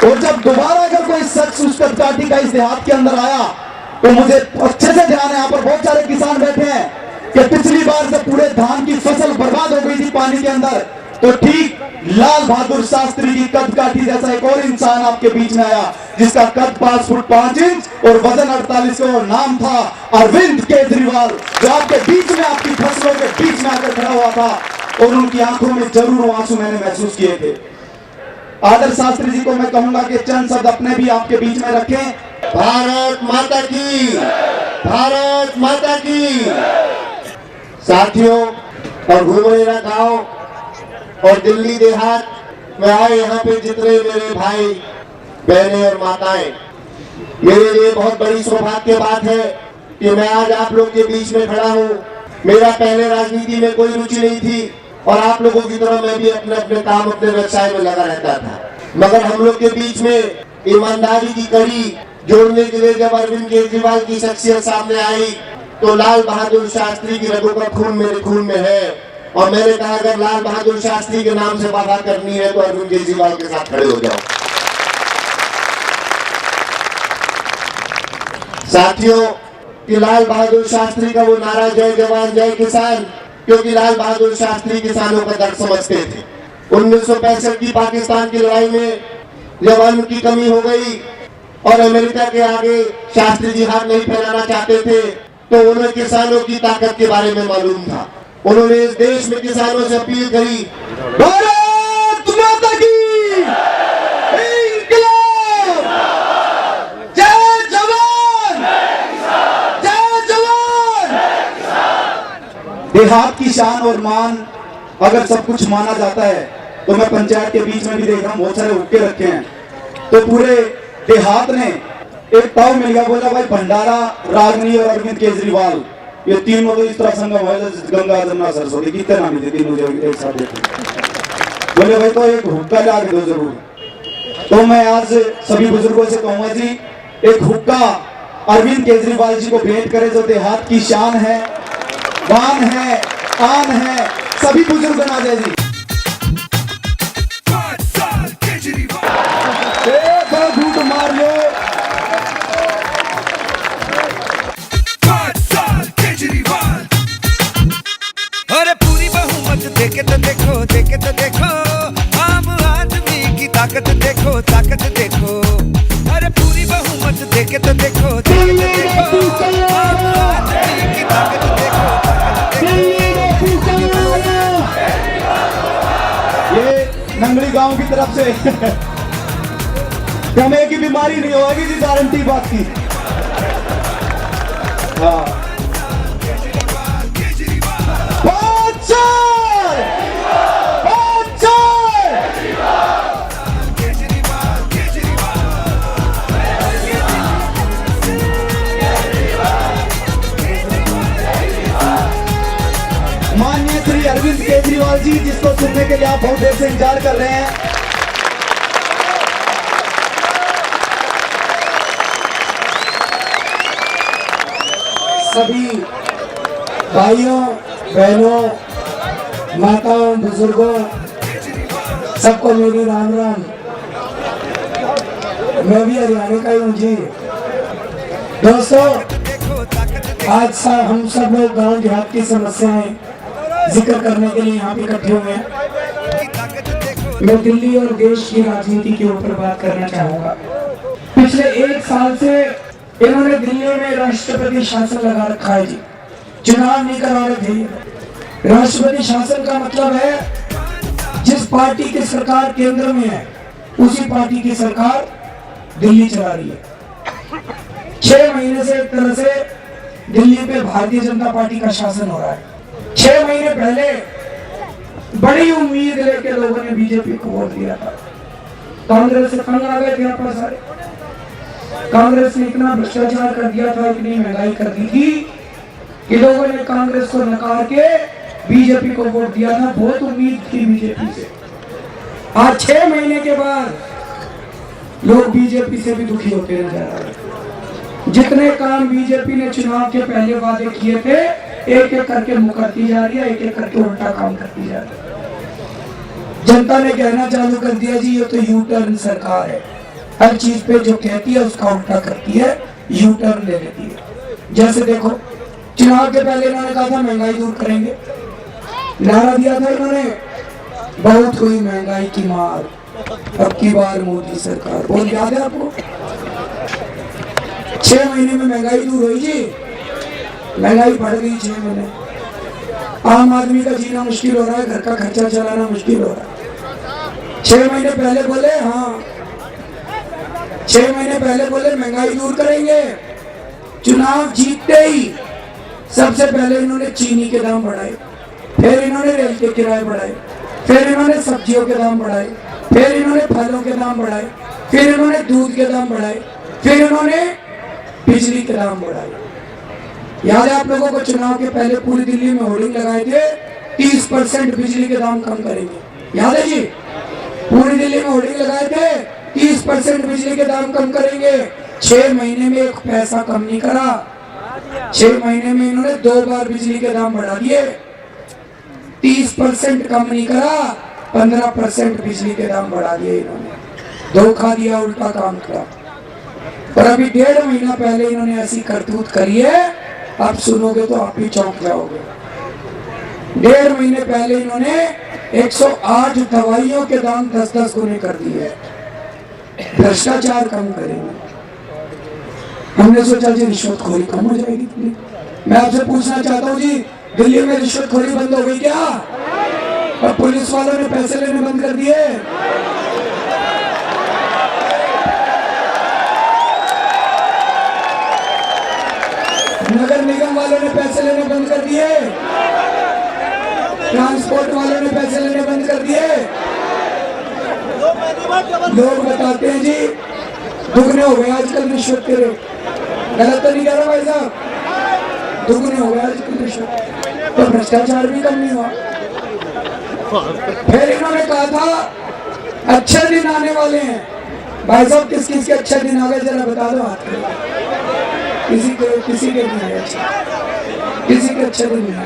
और जब दोबारा अगर कोई शख्स उस पार्टी का इस देहात के अंदर आया तो मुझे अच्छे से ध्यान है, यहाँ पर बहुत सारे किसान बैठे हैं, कि पिछली बार से पूरे धान की फसल बर्बाद हो गई थी पानी के अंदर, तो ठीक लाल बहादुर शास्त्री की कद काठी जैसा एक और इंसान आपके बीच में आया जिसका कद 5 फुट 5 इंच और वजन 48 किलो, और नाम था अरविंद केजरीवाल, जो आपके बीच में आपकी फसलों के बीच में आकर खड़ा हुआ था और उनकी आंखों में जरूर आंसू मैंने महसूस किए थे। आदर्श शास्त्री जी को मैं कहूंगा कि चंद शब्द अपने भी आपके बीच में रखें। भारत माता की, भारत माता की। साथियों, और घुमरेरा गांव और दिल्ली देहात में आए यहाँ पे जितने मेरे भाई बहनें और माताएं, मेरे लिए बहुत बड़ी सौभाग्य की बात है कि मैं आज आप लोग के बीच में खड़ा हूँ। मेरा पहले राजनीति में कोई रुचि नहीं थी और आप लोगों की तरह मैं भी अपने अपने काम, अपने व्यवसाय में लगा रहता था, मगर हम लोग के बीच में ईमानदारी की कड़ी जोड़ने के लिए जब अरविंद केजरीवाल की शख्सियत सामने आई तो लाल बहादुर शास्त्री की रगों का खून मेरे खून में है और मैंने कहा अगर लाल बहादुर शास्त्री के नाम से वफा करनी है तो अरविंद केजरीवाल के साथ खड़े हो जाओ। साथियों, कि लाल बहादुर शास्त्री का वो नारा जय जवान जय किसान, क्योंकि लाल बहादुर शास्त्री किसानों का दर्द समझते थे। 1965 की पाकिस्तान की लड़ाई में जब अन्न की कमी हो गई और अमेरिका के आगे शास्त्री जी हाथ नहीं फैलाना चाहते थे तो उन्हें किसानों की ताकत के बारे में मालूम था। उन्होंने इस देश में किसानों से अपील करी, भारत माता की, इंकलाब, जय जवान, जय जवान। देहात की शान और मान अगर सब कुछ माना जाता है तो मैं पंचायत के बीच में भी देख रहा हूँ बहुत सारे हुक्के रखे हैं, तो पूरे देहात ने एक ताव मिल गया, बोला भाई भंडारा, रागनी और अरविंद केजरीवाल ये तीनों तो इस तरह संगम है, गंगा जमुना सरस्वती कितने नाम थे तीनों एक साथ देखे। बोले भाई तो एक हुक्का ला के दो जरूर। तो मैं आज सभी बुजुर्गों से कहूंगा जी, एक हुक्का अरविंद केजरीवाल जी को भेंट करे जो देहात की शान है, बान है, आन है। सभी बुजुर्ग ना दे जी। घूट मार लो। अरे पूरी बहुमत देके तो देखो, देके तो देखो, गांव की तरफ से दमे की बीमारी नहीं होगी जी, गारंटी बात की। हाँ माननीय श्री अरविंद केजरीवाल जी, जिसको सुनने के लिए आप बहुत देर से इंतजार कर रहे हैं। सभी भाइयों बहनों माताओं बुजुर्गों सबको मेरी राम राम। मैं भी हरियाणा का ही हूँ जी। दोस्तों, आज हम सब लोग गांव देहात की समस्याएं जिक्र करने के लिए यहाँ पे इकट्ठे हुए हैं। मैं दिल्ली और देश की राजनीति के ऊपर बात करना चाहूंगा। पिछले 1 साल से इन्होंने दिल्ली में राष्ट्रपति शासन लगा रखा है जी। चुनाव नहीं करा रहे थे। राष्ट्रपति शासन का मतलब है जिस पार्टी की सरकार केंद्र में है उसी पार्टी की सरकार दिल्ली चला रही है। 6 महीने से एक तरह से दिल्ली पे भारतीय जनता पार्टी का शासन हो रहा है। 6 महीने पहले बड़ी उम्मीद लेके लोगों ने बीजेपी को वोट दिया था। कांग्रेस से तंग आ गए थे आप सारे। कांग्रेस ने इतना भ्रष्टाचार कर दिया था, इतनी महंगाई कर दी थी कि लोगों ने कांग्रेस को नकार के बीजेपी को वोट दिया था। बहुत उम्मीद थी बीजेपी से। आज 6 महीने के बाद लोग बीजेपी से भी दुखी होते नजर आ रहे। जितने काम बीजेपी ने चुनाव के पहले वादे किए थे, एक एक करके मुकरती जा रही है, एक एक करके उल्टा काम करती जा रही है। जनता ने कहना चालू कर दिया जी ये तो यू टर्न सरकार है। हर चीज पे जो कहती है उसका उल्टा करती है, यू टर्न ले लेती है। जैसे देखो, चुनाव के पहले इन्होंने कहा था महंगाई दूर करेंगे, नारा दिया था इन्होंने, बहुत हुई महंगाई की मार, अब की बार मोदी सरकार। बोल याद है आपको? 6 महीने में महंगाई दूर हुई जी। महंगाई बढ़ गई 6 महीने। आम आदमी का जीना मुश्किल हो रहा है, घर का खर्चा चलाना मुश्किल हो रहा है। 6 महीने पहले बोले, हाँ 6 महीने पहले बोले महंगाई दूर करेंगे। चुनाव जीतते ही सबसे पहले इन्होंने चीनी के दाम बढ़ाए, फिर इन्होंने रेल के किराए बढ़ाए, फिर इन्होंने सब्जियों के दाम बढ़ाए, फिर इन्होंने फलों के दाम बढ़ाए, फिर इन्होंने दूध के दाम बढ़ाए, फिर इन्होंने बिजली के दाम बढ़ाए। याद है आप लोगों को? चुनाव के पहले पूरी दिल्ली में होर्डिंग लगाए थे 30% बिजली के दाम कम करेंगे। याद है जी? पूरी दिल्ली में होर्डिंग लगाए थे 30% बिजली के दाम कम करेंगे। 6 महीने में 1 पैसा कम नहीं करा। 6 महीने में इन्होंने 2 बार बिजली के दाम बढ़ा दिए। 30% कम नहीं करा, 15% बिजली के दाम बढ़ा दिए इन्होंने। धोखा दिया, उल्टा काम करा। और अभी 1.5 महीना पहले इन्होंने ऐसी करतूत करी है, आप सुनोगे तो आप भी चौंक जाओगे। 1.5 महीने पहले इन्होंने 108 दवाइयों के दाम 10-10 गुने कर दिए। भ्रष्टाचार कम करेंगे। हमने सोचा जी रिश्वतखोरी कम हो जाएगी दिल्ली। मैं आपसे पूछना चाहता हूँ जी, दिल्ली में रिश्वतखोरी बंद हो गई क्या? और पुलिस वालों ने पैसे लेने बंद कर दिए। नगर निगम वालों ने पैसे लेने बंद कर दिए। ट्रांसपोर्ट वालों ने पैसे लेने बंद कर दिए। लोग बताते हैं जी दुगने हो गए आजकल रिश्वत के रेट। गलत तो नहीं कह रहा भाई साहब? दुगने हो गए आजकल रिश्वत, तो भ्रष्टाचार भी कम नहीं हुआ। फिर इन्होंने कहा था अच्छे दिन आने वाले हैं। भाई साहब किस किस के अच्छे दिन आ गए जरा बता दो हाथ में। किसी के नहीं है, किसी के अच्छे दिन नहीं है।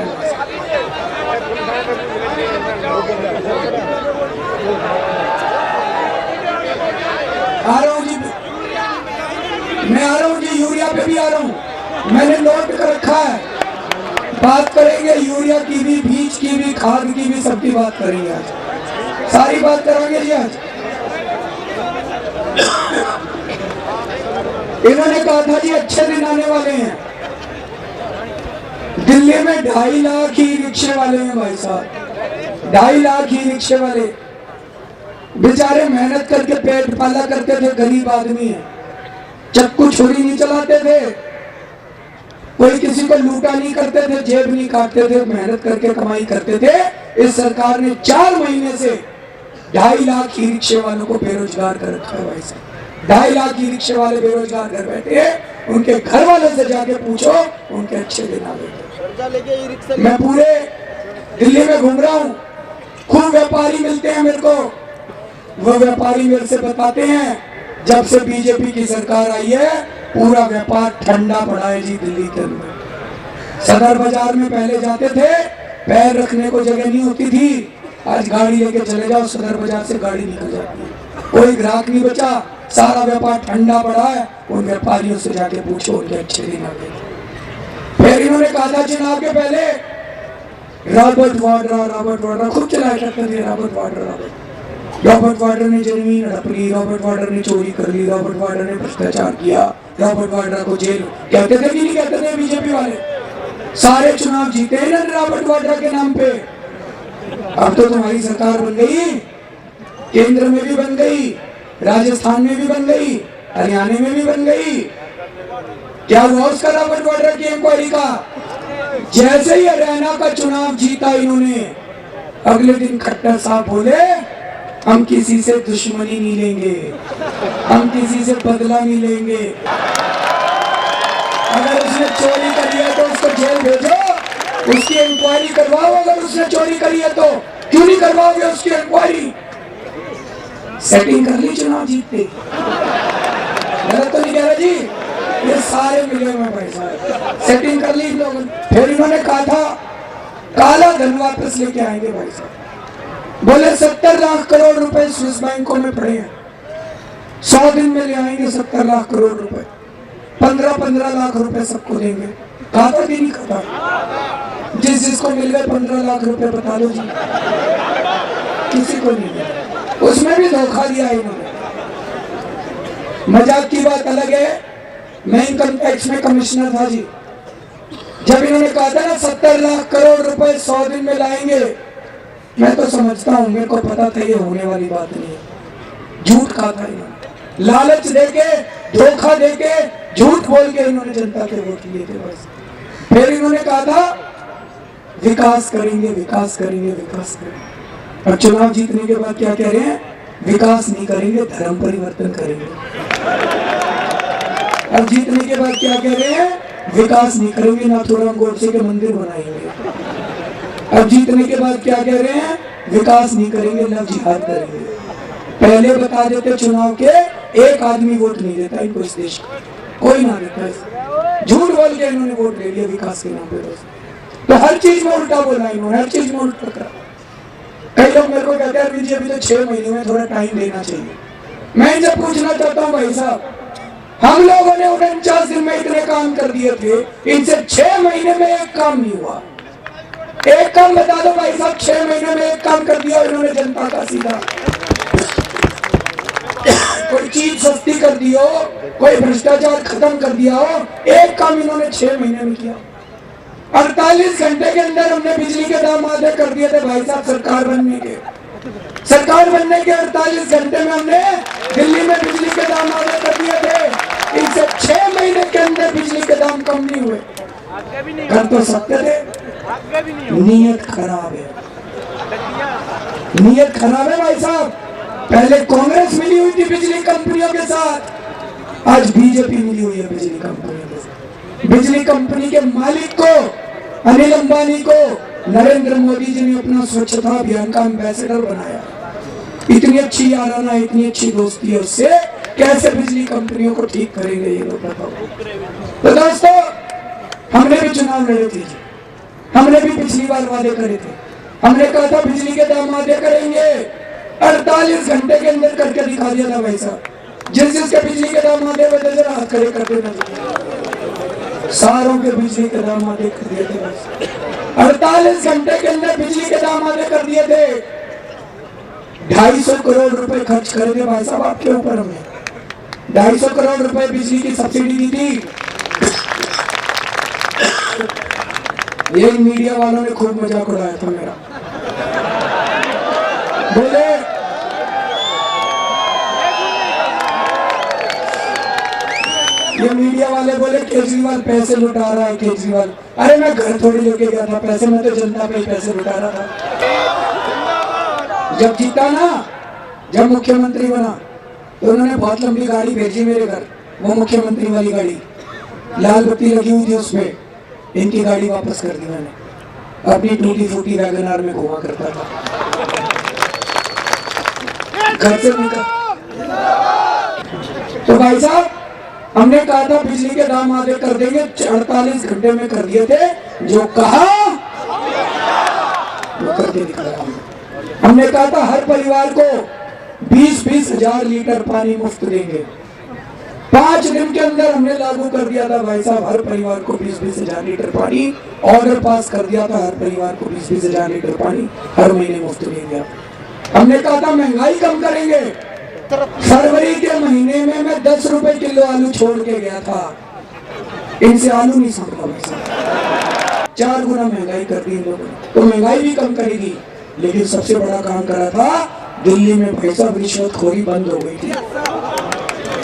आ रहा हूँ जी, मैं आ रहा हूँ जी, यूरिया पे भी आ रहा हूँ। मैंने नोट कर रखा है। बात करेंगे यूरिया की भी, बीज की भी, खाद की भी, सबकी बात करेंगे आज। सारी बात करेंगे जी आज। इन्होंने कहा था जी अच्छे दिन आने वाले हैं। दिल्ली में 2.5 लाख ही रिक्शे वाले हैं भाई साहब, 2.5 लाख ही रिक्शे वाले। बेचारे मेहनत करके पेट पाला करते थे, गरीब आदमी है, चक्कू छुरी नहीं चलाते थे, कोई किसी को लूटा नहीं करते थे, जेब नहीं काटते थे, मेहनत करके कमाई करते थे। इस सरकार ने 4 महीने से 2.5 लाख ई रिक्शे वालों को बेरोजगार कर रखा है भाई साहब। 2.5 लाख ई रिक्शे वाले बेरोजगार घर बैठे हैं, उनके घर वालों से जाके पूछो, उनके अच्छे दिन आ गए। मैं पूरे दिल्ली में घूम रहा हूँ, खूब व्यापारी मिलते हैं मेरे को। वो व्यापारी मेरे से बताते हैं जब से बीजेपी की सरकार आई है पूरा व्यापार ठंडा पड़ा है जी दिल्ली के अंदर। सदर बाजार में पहले जाते थे, पैर रखने को जगह नहीं होती थी, आज गाड़ी लेके चले जाओ, सदर बाजार से गाड़ी निकल जाती है, कोई ग्राहक नहीं बचा, सारा व्यापार ठंडा पड़ा है। उन व्यापारियों से जाके पूछो, उनके अच्छे दिन आ गए। फिर इन्होंने कहा था चुनाव के पहले रॉबर्ट वाड्रा खूब चलाया करते थे, रॉबर्ट वाड्रा ने जमीन हड़प ली, रॉबर्ट वाड्रा ने चोरी कर ली, रॉबर्ट वाड्रा ने भ्रष्टाचार किया, रॉबर्ट वाड्रा को जेल कहते थे कि नहीं कहते थे बीजेपी वाले? सारे चुनाव जीते हैं ना रॉबर्ट वाड्रा के नाम पे। अब तो तुम्हारी सरकार बन गई, केंद्र में भी बन गई, राजस्थान में भी बन गई, हरियाणा में भी बन गई। क्या हुआ उसका रॉबर्ट वाड्रा की इंक्वायरी का? जैसे ही हरियाणा का चुनाव जीता इन्होंने, अगले दिन खट्टर साहब बोले हम किसी से दुश्मनी नहीं लेंगे, हम किसी से बदला नहीं लेंगे, अगर उसने चोरी करी है तो उसको जेल भेजो, उसकी इंक्वायरी करवाओ, अगर उसने चोरी करी है तो क्यों नहीं करवाओगे उसकी इंक्वायरी? सेटिंग कर ली चुनाव जीतते, गलत तो नहीं कह रहा जी? ये सारे मिले हुए भाई साहब, सेटिंग कर ली लोगों। फिर इन्होंने कहा था काला धन वापस लेके आएंगे भाई साहब, बोले 70 लाख करोड़ रुपए स्विस बैंकों में पड़े हैं, 100 दिन में ले आएंगे 70 लाख करोड़ रुपए, 15 लाख रुपए सबको देंगे। कहा था कि नहीं कहा? जिसको मिल गए 15 लाख रुपए बता दो जी, किसी को नहीं मिला, उसमें भी धोखा दिया इन्होंने। मजाक की बात अलग है, मैं इनकम टैक्स में कमिश्नर था जी, जब इन्होंने कहा था ना 70 लाख करोड़ रुपए 100 दिन में लाएंगे, मैं तो समझता हूँ, मेरे को पता था ये होने वाली बात नहीं है। झूठ कहा था इन्होंने, लालच देके, धोखा देके, झूठ बोल के इन्होंने जनता के वोट लिए थे बस। फिर इन्होंने कहा था विकास करेंगे, विकास करेंगे, विकास करेंगे। और चुनाव जीतने के बाद क्या कह रहे हैं? विकास नहीं करेंगे, धर्म परिवर्तन करेंगे। अब जीतने के बाद क्या कह रहे हैं? विकास नहीं करेंगे, नाथूराम गोडसे के मंदिर बनाएंगे। अब जीतने के बाद क्या कह रहे हैं? विकास नहीं करेंगे, लव जिहाद करेंगे। पहले बता देते चुनाव के, एक आदमी वोट नहीं देता इनको इस देश का, कोई ना देता। झूठ बोल के इन्होंने वोट ले लिया विकास के नाम पे। तो हर चीज में उल्टा बोला इन्होंने, हर चीज में उल्टा करा। कई लोग मेरे को कहते हैं अरविंद जी अभी तो 6 महीने में, थोड़ा टाइम देना चाहिए। मैं इनसे पूछना चाहता हूँ भाई साहब, हम लोगों ने 49 दिन में इतने काम कर दिए थे, इनसे 6 महीने में एक काम नहीं हुआ। एक काम बता दो भाई साहब, 6 महीने में एक काम कर दिया इन्होंने जनता का सीधा। कोई चीज सस्ती कर दी हो, कोई भ्रष्टाचार खत्म कर दिया हो, एक काम इन्होंने 6 महीने में किया। 48 घंटे के अंदर हमने बिजली के दाम आधे कर दिए थे भाई साहब। सरकार बनने के 48 घंटे में हमने दिल्ली में बिजली के दाम आधे कर दिए थे। इनसे 6 महीने के अंदर बिजली के दाम कम नहीं हुए। कर तो सकते थे, नीयत खराब है, नीयत खराब है भाई साहब। पहले कांग्रेस मिली हुई थी बिजली कंपनियों के साथ, आज बीजेपी मिली हुई है बिजली कंपनियों के साथ। बिजली कंपनी के मालिक को, अनिल अंबानी को नरेंद्र मोदी जी ने अपना स्वच्छता अभियान का एम्बेसडर बनाया। इतनी अच्छी याराना, इतनी अच्छी दोस्ती है उससे, कैसे बिजली कंपनियों को ठीक करेंगे ये लोग बताओ। तो दोस्तों, हमने भी चुनाव लड़े थे, हमने भी पिछली बार वादे करे थे। हमने कहा था बिजली के दाम वादे करेंगे, 48 घंटे के अंदर करके दिखा दिया था भाई साहब। जिसके बिजली के दाम वादे हुए थे जरा हाथ खड़े कर देना, सारों के बिजली के दाम वादे कर दिए थे। 48 घंटे के अंदर बिजली के दाम वादे कर दिए थे। 250 करोड़ रुपए खर्च कर दिए भाई साहब आपके ऊपर। हमने 250 करोड़ रुपए बिजली की सब्सिडी दी थी। ये मीडिया वालों ने खूब मजाक उड़ाया था मेरा। बोले केजरीवाल पैसे लुटा रहा है केजरीवाल। अरे मैं घर थोड़ी लेके गया था पैसे, मैं तो जनता पे ही पैसे लुटा रहा था। जब जीता ना, जब मुख्यमंत्री बना तो उन्होंने बहुत लंबी गाड़ी भेजी मेरे घर, वो मुख्यमंत्री वाली गाड़ी, लाल बत्ती लगी हुई थी उसमें। इनकी गाड़ी वापस कर दी मैंने, अपनी टूटी फूटी वैगनआर में घुमा करता था घर से निकल। तो भाई साहब हमने कहा था बिजली के दाम आधे कर देंगे, 48 घंटे में कर दिए थे, जो कहा वो करके दिखाया। हमने कहा था हर परिवार को 20-20 हजार लीटर पानी मुफ्त देंगे, 5 दिन के अंदर हमने लागू कर दिया था भाई साहब। हर परिवार को 20-20 हजार लीटर पानी, ऑर्डर पास कर दिया था, हर परिवार को 20-20 हजार लीटर पानी हर महीने मुफ्त देंगे। हमने कहा था महंगाई कम करेंगे। फरवरी के महीने में मैं 10 रुपए किलो आलू छोड़ के गया था, इनसे आलू नहीं समझा भाई साहब। 4 गुना महंगाई कर दी इन लोगों ने। तो महंगाई भी कम करेगी, लेकिन सबसे बड़ा काम करा था दिल्ली में भाई साहब रिश्वतखोरी बंद हो गई थी।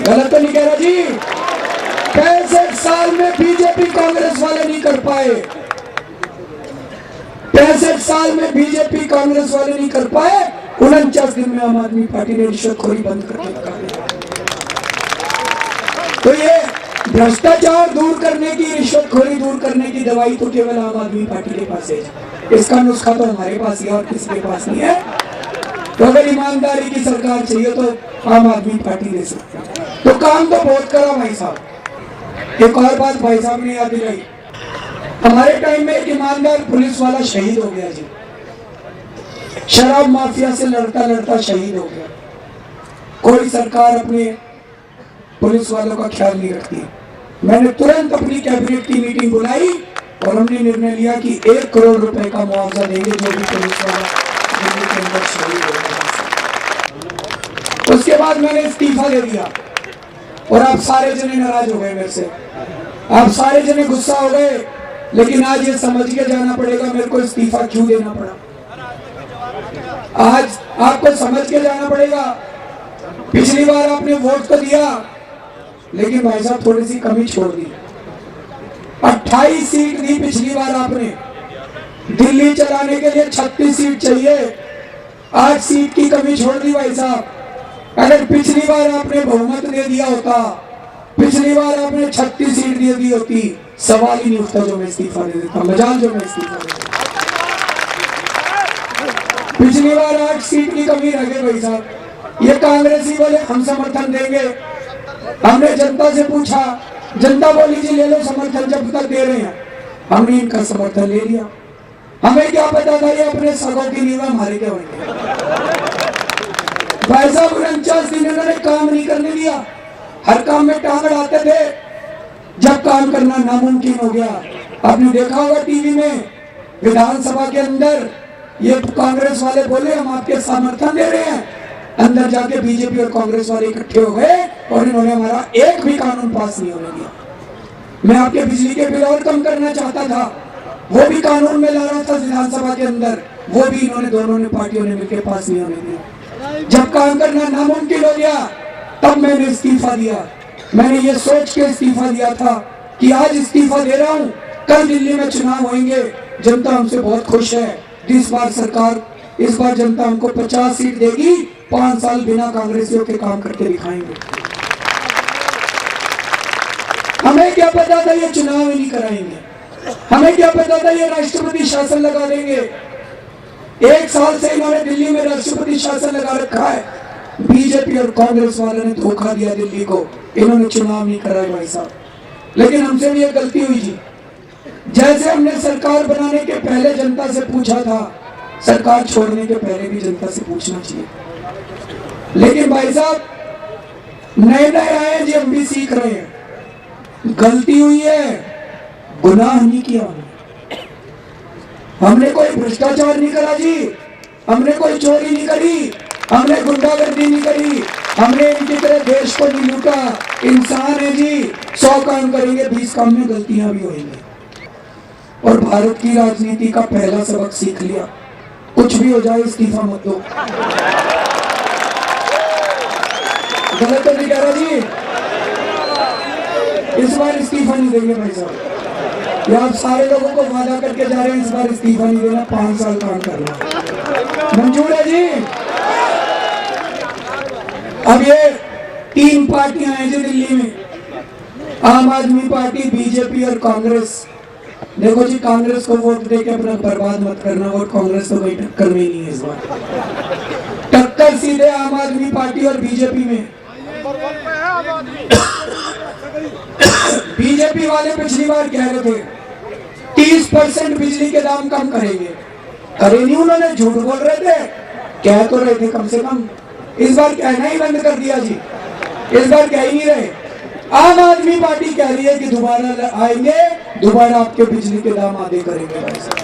गलत तो नहीं कह रहा जी? 65 साल में बीजेपी कांग्रेस वाले नहीं कर पाए, 65 साल में बीजेपी कांग्रेस वाले नहीं कर पाए। 49 दिन में आम आदमी पार्टी ने रिश्वतखोरी बंद करके लगा दिया। तो ये भ्रष्टाचार दूर करने की, रिश्वतखोरी दूर करने की दवाई तो केवल आम आदमी पार्टी के पास है। इसका नुस्खा तो हमारे पास है और किसी के पास नहीं है। तो अगर ईमानदारी की सरकार चाहिए तो आम आदमी पार्टी दे सकती है। तो काम तो बहुत करा भाई साहब। एक और बात भाई साहब ने याद दिलाई, हमारे टाइम में एक ईमानदार पुलिस वाला शहीद हो गया जी, शराब माफिया से लड़ता लड़ता शहीद हो गया। कोई सरकार अपने पुलिस वालों का ख्याल नहीं रखती। मैंने तुरंत अपनी कैबिनेट की मीटिंग बुलाई और हमने निर्णय लिया कि 1 करोड़ रुपए का मुआवजा देंगे जो भी पुलिस वाला दिल्ली के अंदर शहीद हो गया। उसके बाद मैंने इस्तीफा दे दिया और आप सारे जने नाराज हो गए मेरे से, आप सारे जने गुस्सा हो गए। लेकिन आज ये समझ के जाना पड़ेगा मेरे को इस्तीफा क्यों देना पड़ा। आज आपको समझ के जाना पड़ेगा। पिछली बार आपने वोट तो दिया, लेकिन भाई साहब थोड़ी सी कमी छोड़ दी। 28 सीट दी पिछली बार आपने, दिल्ली चलाने के लिए 36 सीट चाहिए, 8 सीट की कमी छोड़ दी भाई साहब। अगर पिछली बार आपने बहुमत दे दिया होता, पिछली बार आपने 36 सीट दे दी होती, सवाल ही नहीं उठता जो मैं इस्तीफा दे देता, मजाल जो मैं इस्तीफा दे देता। पिछली बार 8 सीट की कमी रह गई भाई साहब। ये कांग्रेसी वाले हम समर्थन देंगे, हमने जनता से पूछा, जनता बोली जी ले लो समर्थन, जब तक दे रहे हैं। हमने इनका समर्थन ले लिया। हमें क्या पता था ये अपने सगों की नींव हमारे क्या होंगे। भाई साहब 49 दिन इन्होंने काम नहीं करने दिया, हर काम में टांग अड़ाते थे। जब काम करना नामुमकिन हो गया, आपने देखा होगा टीवी में, विधानसभा के अंदर ये कांग्रेस वाले बोले हम आपके समर्थन दे रहे हैं, अंदर जाके बीजेपी और कांग्रेस वाले इकट्ठे हो गए और इन्होंने हमारा एक भी कानून पास नहीं होने दिया। मैं आपके बिजली के बिल और कम करना चाहता था, वो भी कानून में ला रहा था विधानसभा के अंदर, वो भी इन्होंने दोनों ने पार्टियों ने मिलकर पास नहीं होने दिया। जब काम करना नामुमकिन हो गया तब मैंने इस्तीफा दिया। मैंने ये सोच के इस्तीफा दिया था कि आज इस्तीफा दे रहा हूँ, कल दिल्ली में चुनाव होंगे, जनता हमसे बहुत खुश है। इस बार जनता हमको 50 सीट देगी, 5 साल बिना कांग्रेसियों के काम करके दिखाएंगे। हमें क्या पता था ये चुनाव ही नहीं कराएंगे, हमें क्या पता था ये राष्ट्रपति शासन लगा देंगे। 1 साल से इन्होंने दिल्ली में राष्ट्रपति शासन लगा रखा है। बीजेपी और कांग्रेस वालों ने धोखा दिया दिल्ली को, इन्होंने चुनाव नहीं कराया भाई साहब। लेकिन हमसे भी ये गलती हुई जी। जैसे हमने सरकार बनाने के पहले जनता से पूछा था, सरकार छोड़ने के पहले भी जनता से पूछना चाहिए। लेकिन भाई साहब नए नए आए जी, हम भी सीख रहे हैं। गलती हुई है, गुनाह नहीं किया हमने कोई भ्रष्टाचार नहीं करा जी, हमने कोई चोरी नहीं करी, हमने गुंडागर्दी नहीं करी, हमने इनकी तरह देश को नहीं लूटा। इंसान है जी, 100 काम करेंगे, 20 काम में गलतियां भी होंगी। और भारत की राजनीति का पहला सबक सीख लिया, कुछ भी हो जाए इस्तीफा मत दो। गलत तो नहीं कह रहा जी, इस बार इस्तीफा नहीं देंगे भाई साहब। ये आप सारे लोगों को वादा करके जा रहे हैं, इस बार इस्तीफा नहीं देना, 5 साल काम करना। मंजूर है जी? अब ये 3 पार्टियां हैं जी दिल्ली में, आम आदमी पार्टी, बीजेपी और कांग्रेस। देखो जी, कांग्रेस को वोट देके अपना बर्बाद मत करना, वोट कांग्रेस को कोई टक्कर में नहीं है इस बार। टक्कर सीधे आम आदमी पार्टी और बीजेपी में। बीजेपी वाले पिछली बार कह रहे थे 30% बिजली के दाम कम करेंगे, करे नहीं उन्होंने, झूठ बोल रहे थे, कह तो रहे थे कम से कम। इस बार कहना ही बंद कर दिया जी, इस बार कह ही नहीं रहे। आम आदमी पार्टी कह रही है कि दोबारा आएंगे, दोबारा आपके बिजली के दाम आधे करेंगे भाई साहब।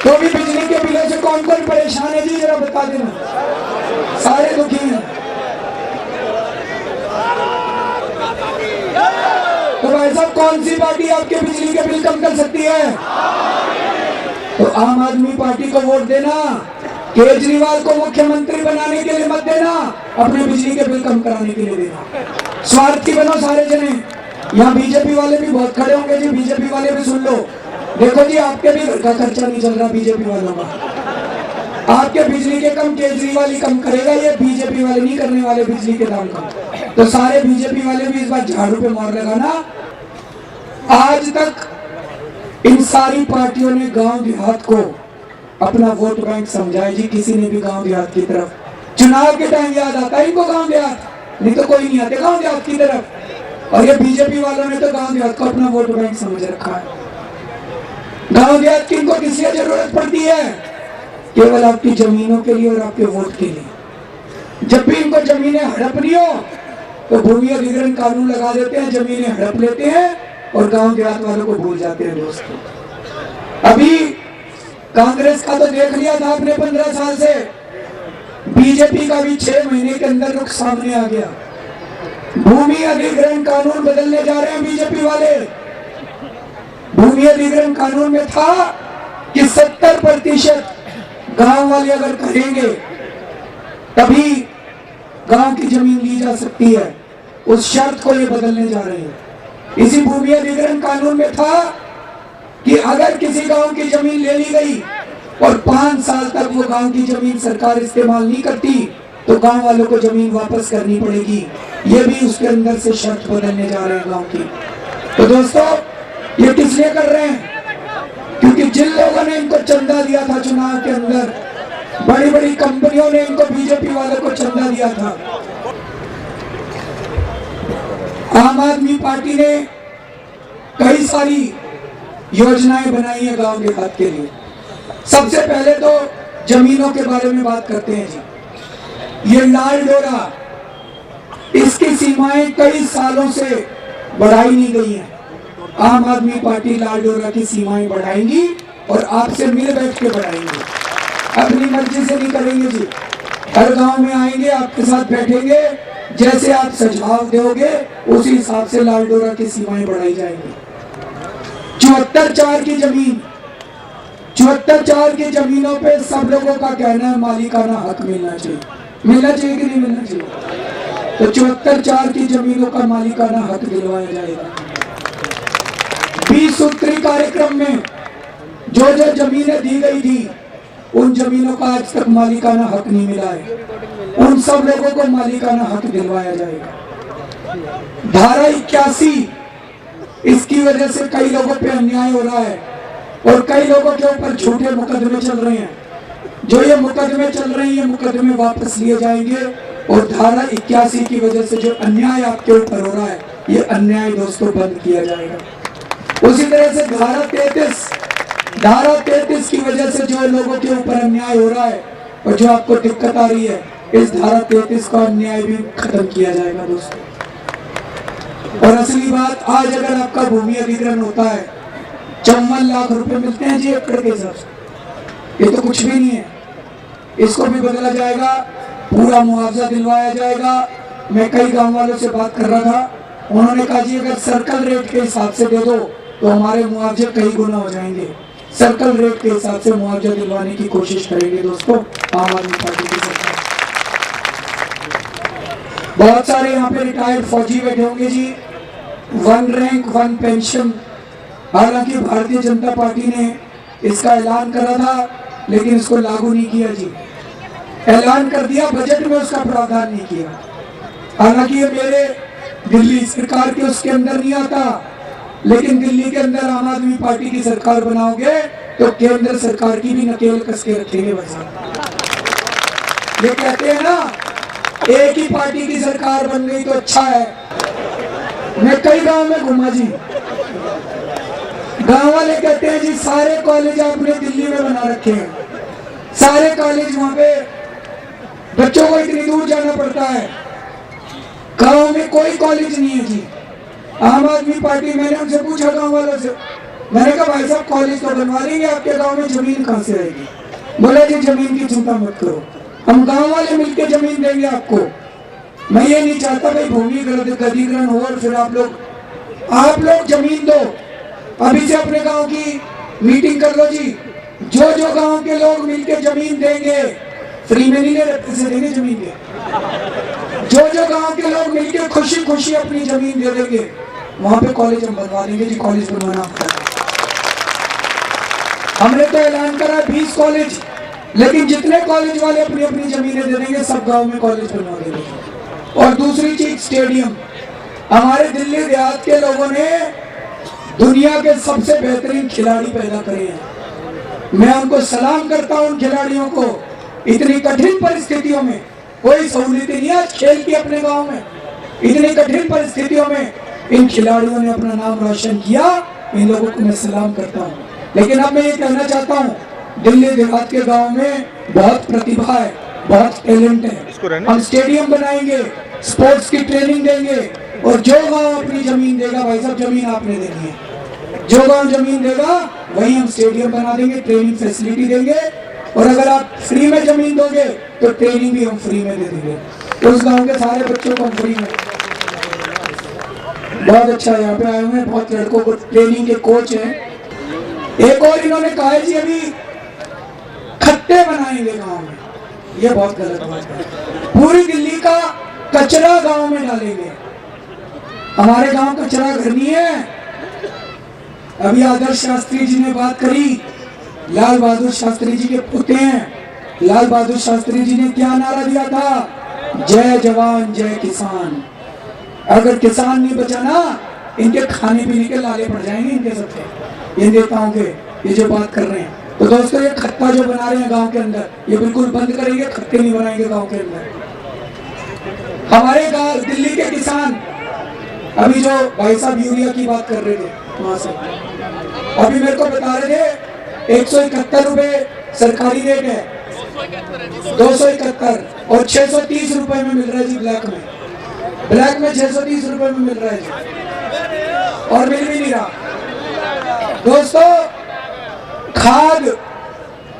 तो भी बिजली के बिलों से कौन कौन परेशान है जी, जरा बता देना। सारे दुखी हैं। तो भाई साहब, कौन सी पार्टी आपके बिजली के बिल कम कर सकती है? तो आम आदमी पार्टी को वोट देना, केजरीवाल को मुख्यमंत्री बनाने के लिए मत देना, अपने बिजली के बिल कम कराने के लिए देना। स्वार्थी बनो सारे जने। यहाँ बीजेपी वाले भी बहुत खड़े होंगे जी, बीजेपी वाले भी सुन लो। देखो जी, आपके भी घर का खर्चा नहीं चल रहा बीजेपी वालों का। आपके बिजली के कम केजरीवाल ही कम करेगा, ये बीजेपी वाले नहीं करने वाले बिजली के दाम कम। तो सारे बीजेपी वाले भी इस बार झाड़ू पे मार लगाना। आज तक इन सारी पार्टियों ने गांव देहात को अपना वोट बैंक समझा है जी, किसी ने भी गांव देहात की तरफ। चुनाव के टाइम याद आता है इनको गांव देहात, नहीं तो कोई नहीं आते गांव देहात की तरफ। और ये बीजेपी वालों ने तो गांव देहात को अपना वोट बैंक समझ रखा है। गांव देहात की इनको किसी की जरूरत पड़ती है? केवल आपकी जमीनों के लिए और आपके वोट के लिए। जब भी इनको जमीनें हड़पनी हो तो भूमि अधिग्रहण कानून लगा देते हैं, जमीनें हड़प लेते हैं और गांव देहात वालों को भूल जाते हैं दोस्तों। अभी कांग्रेस का तो देख लिया था आपने 15 साल से, बीजेपी का भी 6 महीने के अंदर रुख सामने आ गया। भूमि अधिग्रहण कानून बदलने जा रहे हैं बीजेपी वाले। भूमि अधिग्रहण कानून में था कि 70% गांव वाले अगर करेंगे तभी गांव की जमीन ली जा सकती है, उस शर्त को ये बदलने जा रहे हैं। इसी भूमि अधिग्रहण कानून में था कि अगर किसी गांव की जमीन ले ली गई और 5 साल तक वो गांव की जमीन सरकार इस्तेमाल नहीं करती तो गांव वालों को जमीन वापस करनी पड़ेगी। ये भी उसके अंदर से शर्त बदलने जा रहे हैं गांव की। तो दोस्तों, ये किस लिए कर रहे हैं? क्योंकि जिन लोगों ने इनको चंदा दिया था चुनाव के अंदर, बड़ी बड़ी कंपनियों ने इनको, बीजेपी वालों को चंदा दिया था। आम आदमी पार्टी ने कई सारी योजनाएं बनाई है गांव देहात के लिए। सबसे पहले तो जमीनों के बारे में बात करते हैं जी। ये लाल डोरा, इसकी सीमाएं कई सालों से बढ़ाई नहीं गई हैं। आम आदमी पार्टी लाल डोरा की सीमाएं बढ़ाएंगी और आपसे मिल बैठ के बढ़ाएंगे, अपनी मर्जी से नहीं करेंगे जी। हर गांव में आएंगे, आपके साथ बैठेंगे, जैसे आप सुझाव दोगे उसी हिसाब से लाल डोरा की सीमाएं बढ़ाई जाएंगी। 74/4 की जमीन, 74/4 की जमीनों पे सब लोगों का कहना है मालिकाना हक मिलना चाहिए। मिलना चाहिए कि नहीं मिलना चाहिए? तो 74/4 की जमीनों का मालिकाना हक दिलवाया जाएगा। 20 सूत्री कार्यक्रम में जो जो जमीनें दी गई थी उन जमीनों का आज तक मालिकाना हक नहीं मिला है, उन सब लोगों को मालिकाना हक दिलवाया जाएगा। धारा 81, इसकी वजह से कई लोगों पे अन्याय हो रहा है और कई लोगों के ऊपर झूठे मुकदमे चल रहे हैं। जो ये मुकदमे चल रहे हैं, ये मुकदमे वापस लिए जाएंगे और धारा 81 की वजह से जो अन्याय आपके ऊपर हो रहा है, ये अन्याय दोस्तों बंद किया जाएगा। उसी तरह से धारा 33 की वजह से जो लोगों के ऊपर अन्याय हो रहा है और जो आपको दिक्कत आ रही है, इस धारा 33 का अन्याय भी खत्म किया जाएगा दोस्तों। और असली बात, आज अगर आपका भूमि अधिग्रहण होता है 54 लाख रुपए मिलते हैं जी एकड़ के हिसाब से, ये तो कुछ भी नहीं है। इसको भी बदला जाएगा, पूरा मुआवजा दिलवाया जाएगा। मैं कई गांव वालों से बात कर रहा था, उन्होंने कहा जी अगर सर्कल रेट के हिसाब से दे दो तो हमारे मुआवजे कई गुना हो जाएंगे। सर्कल रेट के हिसाब से मुआवजा दिलवाने की कोशिश करेंगे दोस्तों आम आदमी पार्टी की सरकार। बहुत सारे यहाँ पे रिटायर्ड फौजी बैठे होंगे जी, वन रैंक वन पेंशन, हालांकि भारतीय जनता पार्टी ने इसका ऐलान करा था लेकिन इसको लागू नहीं किया जी। ऐलान कर दिया, बजट में उसका प्रावधान नहीं किया। हालांकि ये मेरे दिल्ली सरकार के उसके अंदर नहीं आता, लेकिन दिल्ली के अंदर आम आदमी पार्टी की सरकार बनाओगे तो केंद्र सरकार की भी नकेल कस के रखेंगे भाई साहब। ये कहते हैं ना, एक ही पार्टी की सरकार बन गई तो अच्छा है। मैं कई गांव में घूमा जी, गांव वाले कहते हैं जी सारे कॉलेज आपने दिल्ली में बना रखे हैं, सारे कॉलेज वहां पे बच्चों को इतनी दूर जाना पड़ता है, गांव में कोई कॉलेज नहीं है जी। आम आदमी पार्टी, मैंने उनसे पूछा गांव वालों से, मैंने कहा भाई साहब कॉलेज तो बनवा लेंगे, आपके गांव में जमीन कहां से आएगी? बोला जी जमीन की चिंता मत करो, हम गांव वाले मिलकर जमीन देंगे आपको। मैं ये नहीं चाहता भाई भूमि अधिग्रहण हो और फिर आप लोग जमीन दो। अभी से अपने गांव की मीटिंग कर लो जी, जो जो गांव के लोग मिलकर जमीन देंगे, फ्री में नहीं ले रहे, पैसे देंगे जमीन के, जो जो गांव के लोग मिलकर खुशी खुशी अपनी जमीन दे देंगे, वहां पे कॉलेज हम बनवा देंगे जी। कॉलेज बनवाना हमने तो ऐलान करा 20 कॉलेज, लेकिन जितने कॉलेज वाले अपनी अपनी जमीनें दे देंगे सब गांव में कॉलेज बनवा देंगे। और दूसरी चीज स्टेडियम, हमारे दिल्ली देहात के लोगों ने दुनिया के सबसे बेहतरीन खिलाड़ी पैदा करे हैं। मैं उनको सलाम करता हूं, उन खिलाड़ियों को। इतनी कठिन परिस्थितियों में कोई सहूलियत नहीं है खेल की अपने गांव में, इतनी कठिन परिस्थितियों में इन खिलाड़ियों ने अपना नाम रोशन किया, इन लोगों को मैं सलाम करता हूं। लेकिन अब मैं ये कहना चाहता हूं, दिल्ली देहात के गांव में बहुत प्रतिभा है, बहुत टैलेंट है। हम स्टेडियम बनाएंगे, स्पोर्ट्स की ट्रेनिंग देंगे, और जो गांव अपनी जमीन देगा, भाई साहब जमीन आपने देनी है, जो गांव जमीन देगा वही हम स्टेडियम बना देंगे, ट्रेनिंग फैसिलिटी देंगे। और अगर आप फ्री में जमीन दोगे तो ट्रेनिंग भी हम फ्री में दे देंगे, तो उस गांव के सारे बच्चों को हम फ्री में। बहुत अच्छा, यहाँ पे आए हुए हैं बहुत लड़कों को ट्रेनिंग के कोच हैं। एक और इन्होंने कहा है जी अभी खत्ते बनाएंगे गांव में, ये बहुत गलत बात है। पूरी दिल्ली का कचरा गांव में डालेंगे, हमारे गांव कचरा घर नहीं है। अभी आदर्श शास्त्री जी ने बात करी, लाल बहादुर शास्त्री जी के पुत्र हैं। लाल बहादुर शास्त्री जी ने क्या नारा दिया था? जय जवान जय किसान। अगर किसान नहीं बचा ना, इनके खाने पीने के लाले पड़ जाएंगे इनके सबके, ये नेताओं के, ये जो बात कर रहे हैं। तो दोस्तों ये खत्ता जो बना रहे हैं गांव के अंदर, ये बिल्कुल बंद करेंगे, खत्ते नहीं बनाएंगे गांव के अंदर। हमारे गांव दिल्ली के किसान, अभी जो भाई साहब यूरिया की बात कर रहे थे वहां से, अभी मेरे को बता रहे थे 171 रुपए सरकारी रेट है, 271 और 630 रुपए में मिल रहा है जी ब्लैक में। ब्लैक में 630 रुपए में मिल रहा है जी, और मिल भी नहीं रहा। दोस्तों खाद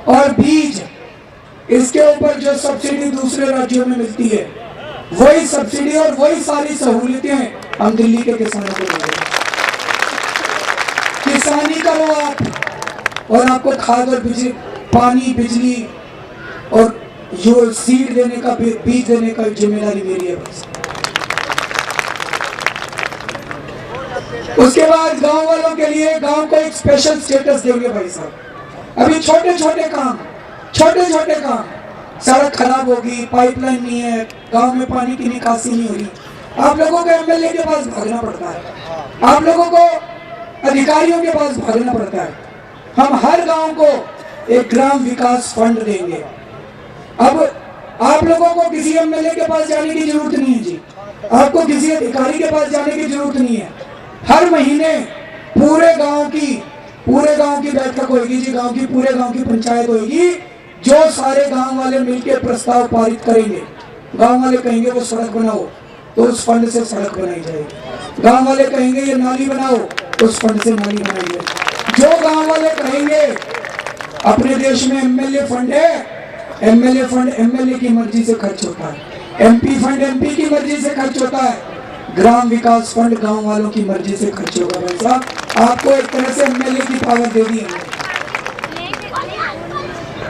और बीज, इसके ऊपर जो सब्सिडी दूसरे राज्यों में मिलती है, वही सब्सिडी और वही सारी सहूलियतें हम दिल्ली के किसानों को देंगे। किसानी करो आप, और आपको खाद और बिजली, पानी, बिजली और जो सीड देने का, बीज देने का जिम्मेदारी मेरी है बस। उसके बाद गांव वालों के लिए गांव को एक स्पेशल स्टेटस देंगे भाई साहब। अभी छोटे छोटे काम, सड़क खराब होगी, पाइपलाइन नहीं है, गांव में पानी की निकासी नहीं हो रही, आप लोगों को एमएलए के पास भागना पड़ता है, आप लोगों को अधिकारियों के पास भागना पड़ता है। हम हर गांव को एक ग्राम विकास फंड देंगे। अब आप लोगों को किसी एमएलए के पास जाने की जरूरत नहीं है जी, आपको किसी अधिकारी के पास जाने की जरूरत नहीं है। हर महीने पूरे गांव की बैठक होगी जी, पूरे गांव की पंचायत होगी, जो सारे गांव वाले मिलकर प्रस्ताव पारित करेंगे। गांव वाले कहेंगे वो सड़क बनाओ, तो उस फंड से सड़क बनाई जाएगी। गांव वाले कहेंगे ये नाली बनाओ, उस फंड से नाली बनाई जाएगी। जो गांव वाले कहेंगे अपने देश में एमएलए फंड है, एमएलए फंड एमएलए की मर्जी से खर्च होता है, एमपी फंड एमपी की मर्जी से खर्च होता है, ग्राम विकास फंड गांव वालों की मर्जी से खर्च होगा। भाई साहब आपको एक तरह से एमएलए की पावर दे दी है।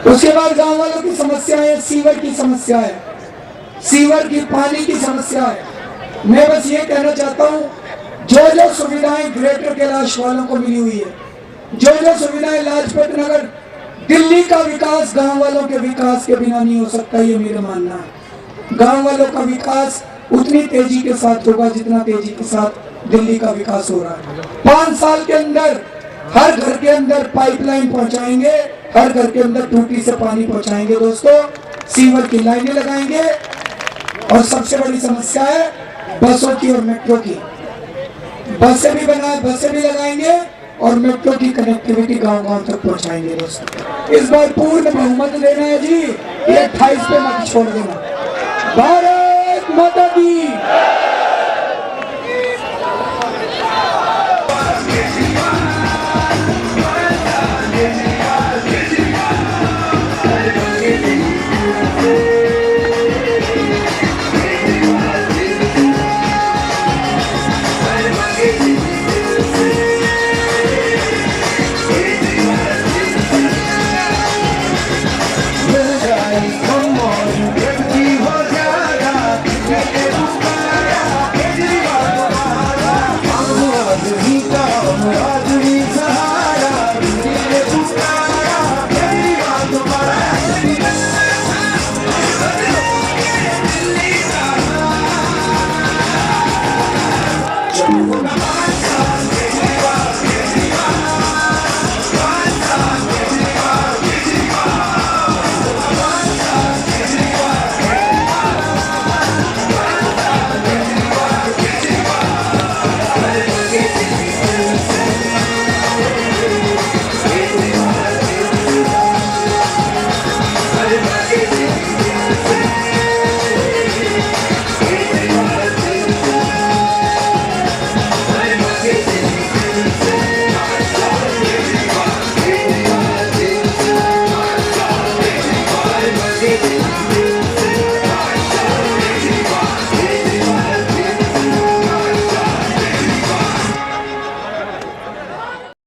उसके बाद गांव वालों की समस्या है, सीवर की समस्या है, सीवर की पानी की समस्या है। मैं बस ये कहना चाहता हूँ, जो सुविधाएं ग्रेटर कैलाश वालों को मिली हुई है, जो सुविधाएं लाजपत नगर, दिल्ली का विकास गांव वालों के विकास के बिना नहीं हो सकता, ये मेरा मानना है। गांव वालों का विकास उतनी तेजी के साथ होगा जितना तेजी के साथ दिल्ली का विकास हो रहा है। 5 साल के अंदर हर घर के अंदर पाइपलाइन पहुंचाएंगे, हर घर के अंदर टूटी से पानी पहुंचाएंगे दोस्तों, सीवर की लाइनें लगाएंगे, और सबसे बड़ी समस्या है बसों की और मेट्रो की। बसें भी लगाएंगे और मेट्रो की कनेक्टिविटी गांव-गांव तक पहुंचाएंगे दोस्तों। इस बार पूर्ण बहुमत देना है जी, ये 28 पे मत छोड़ देना। भारत माता की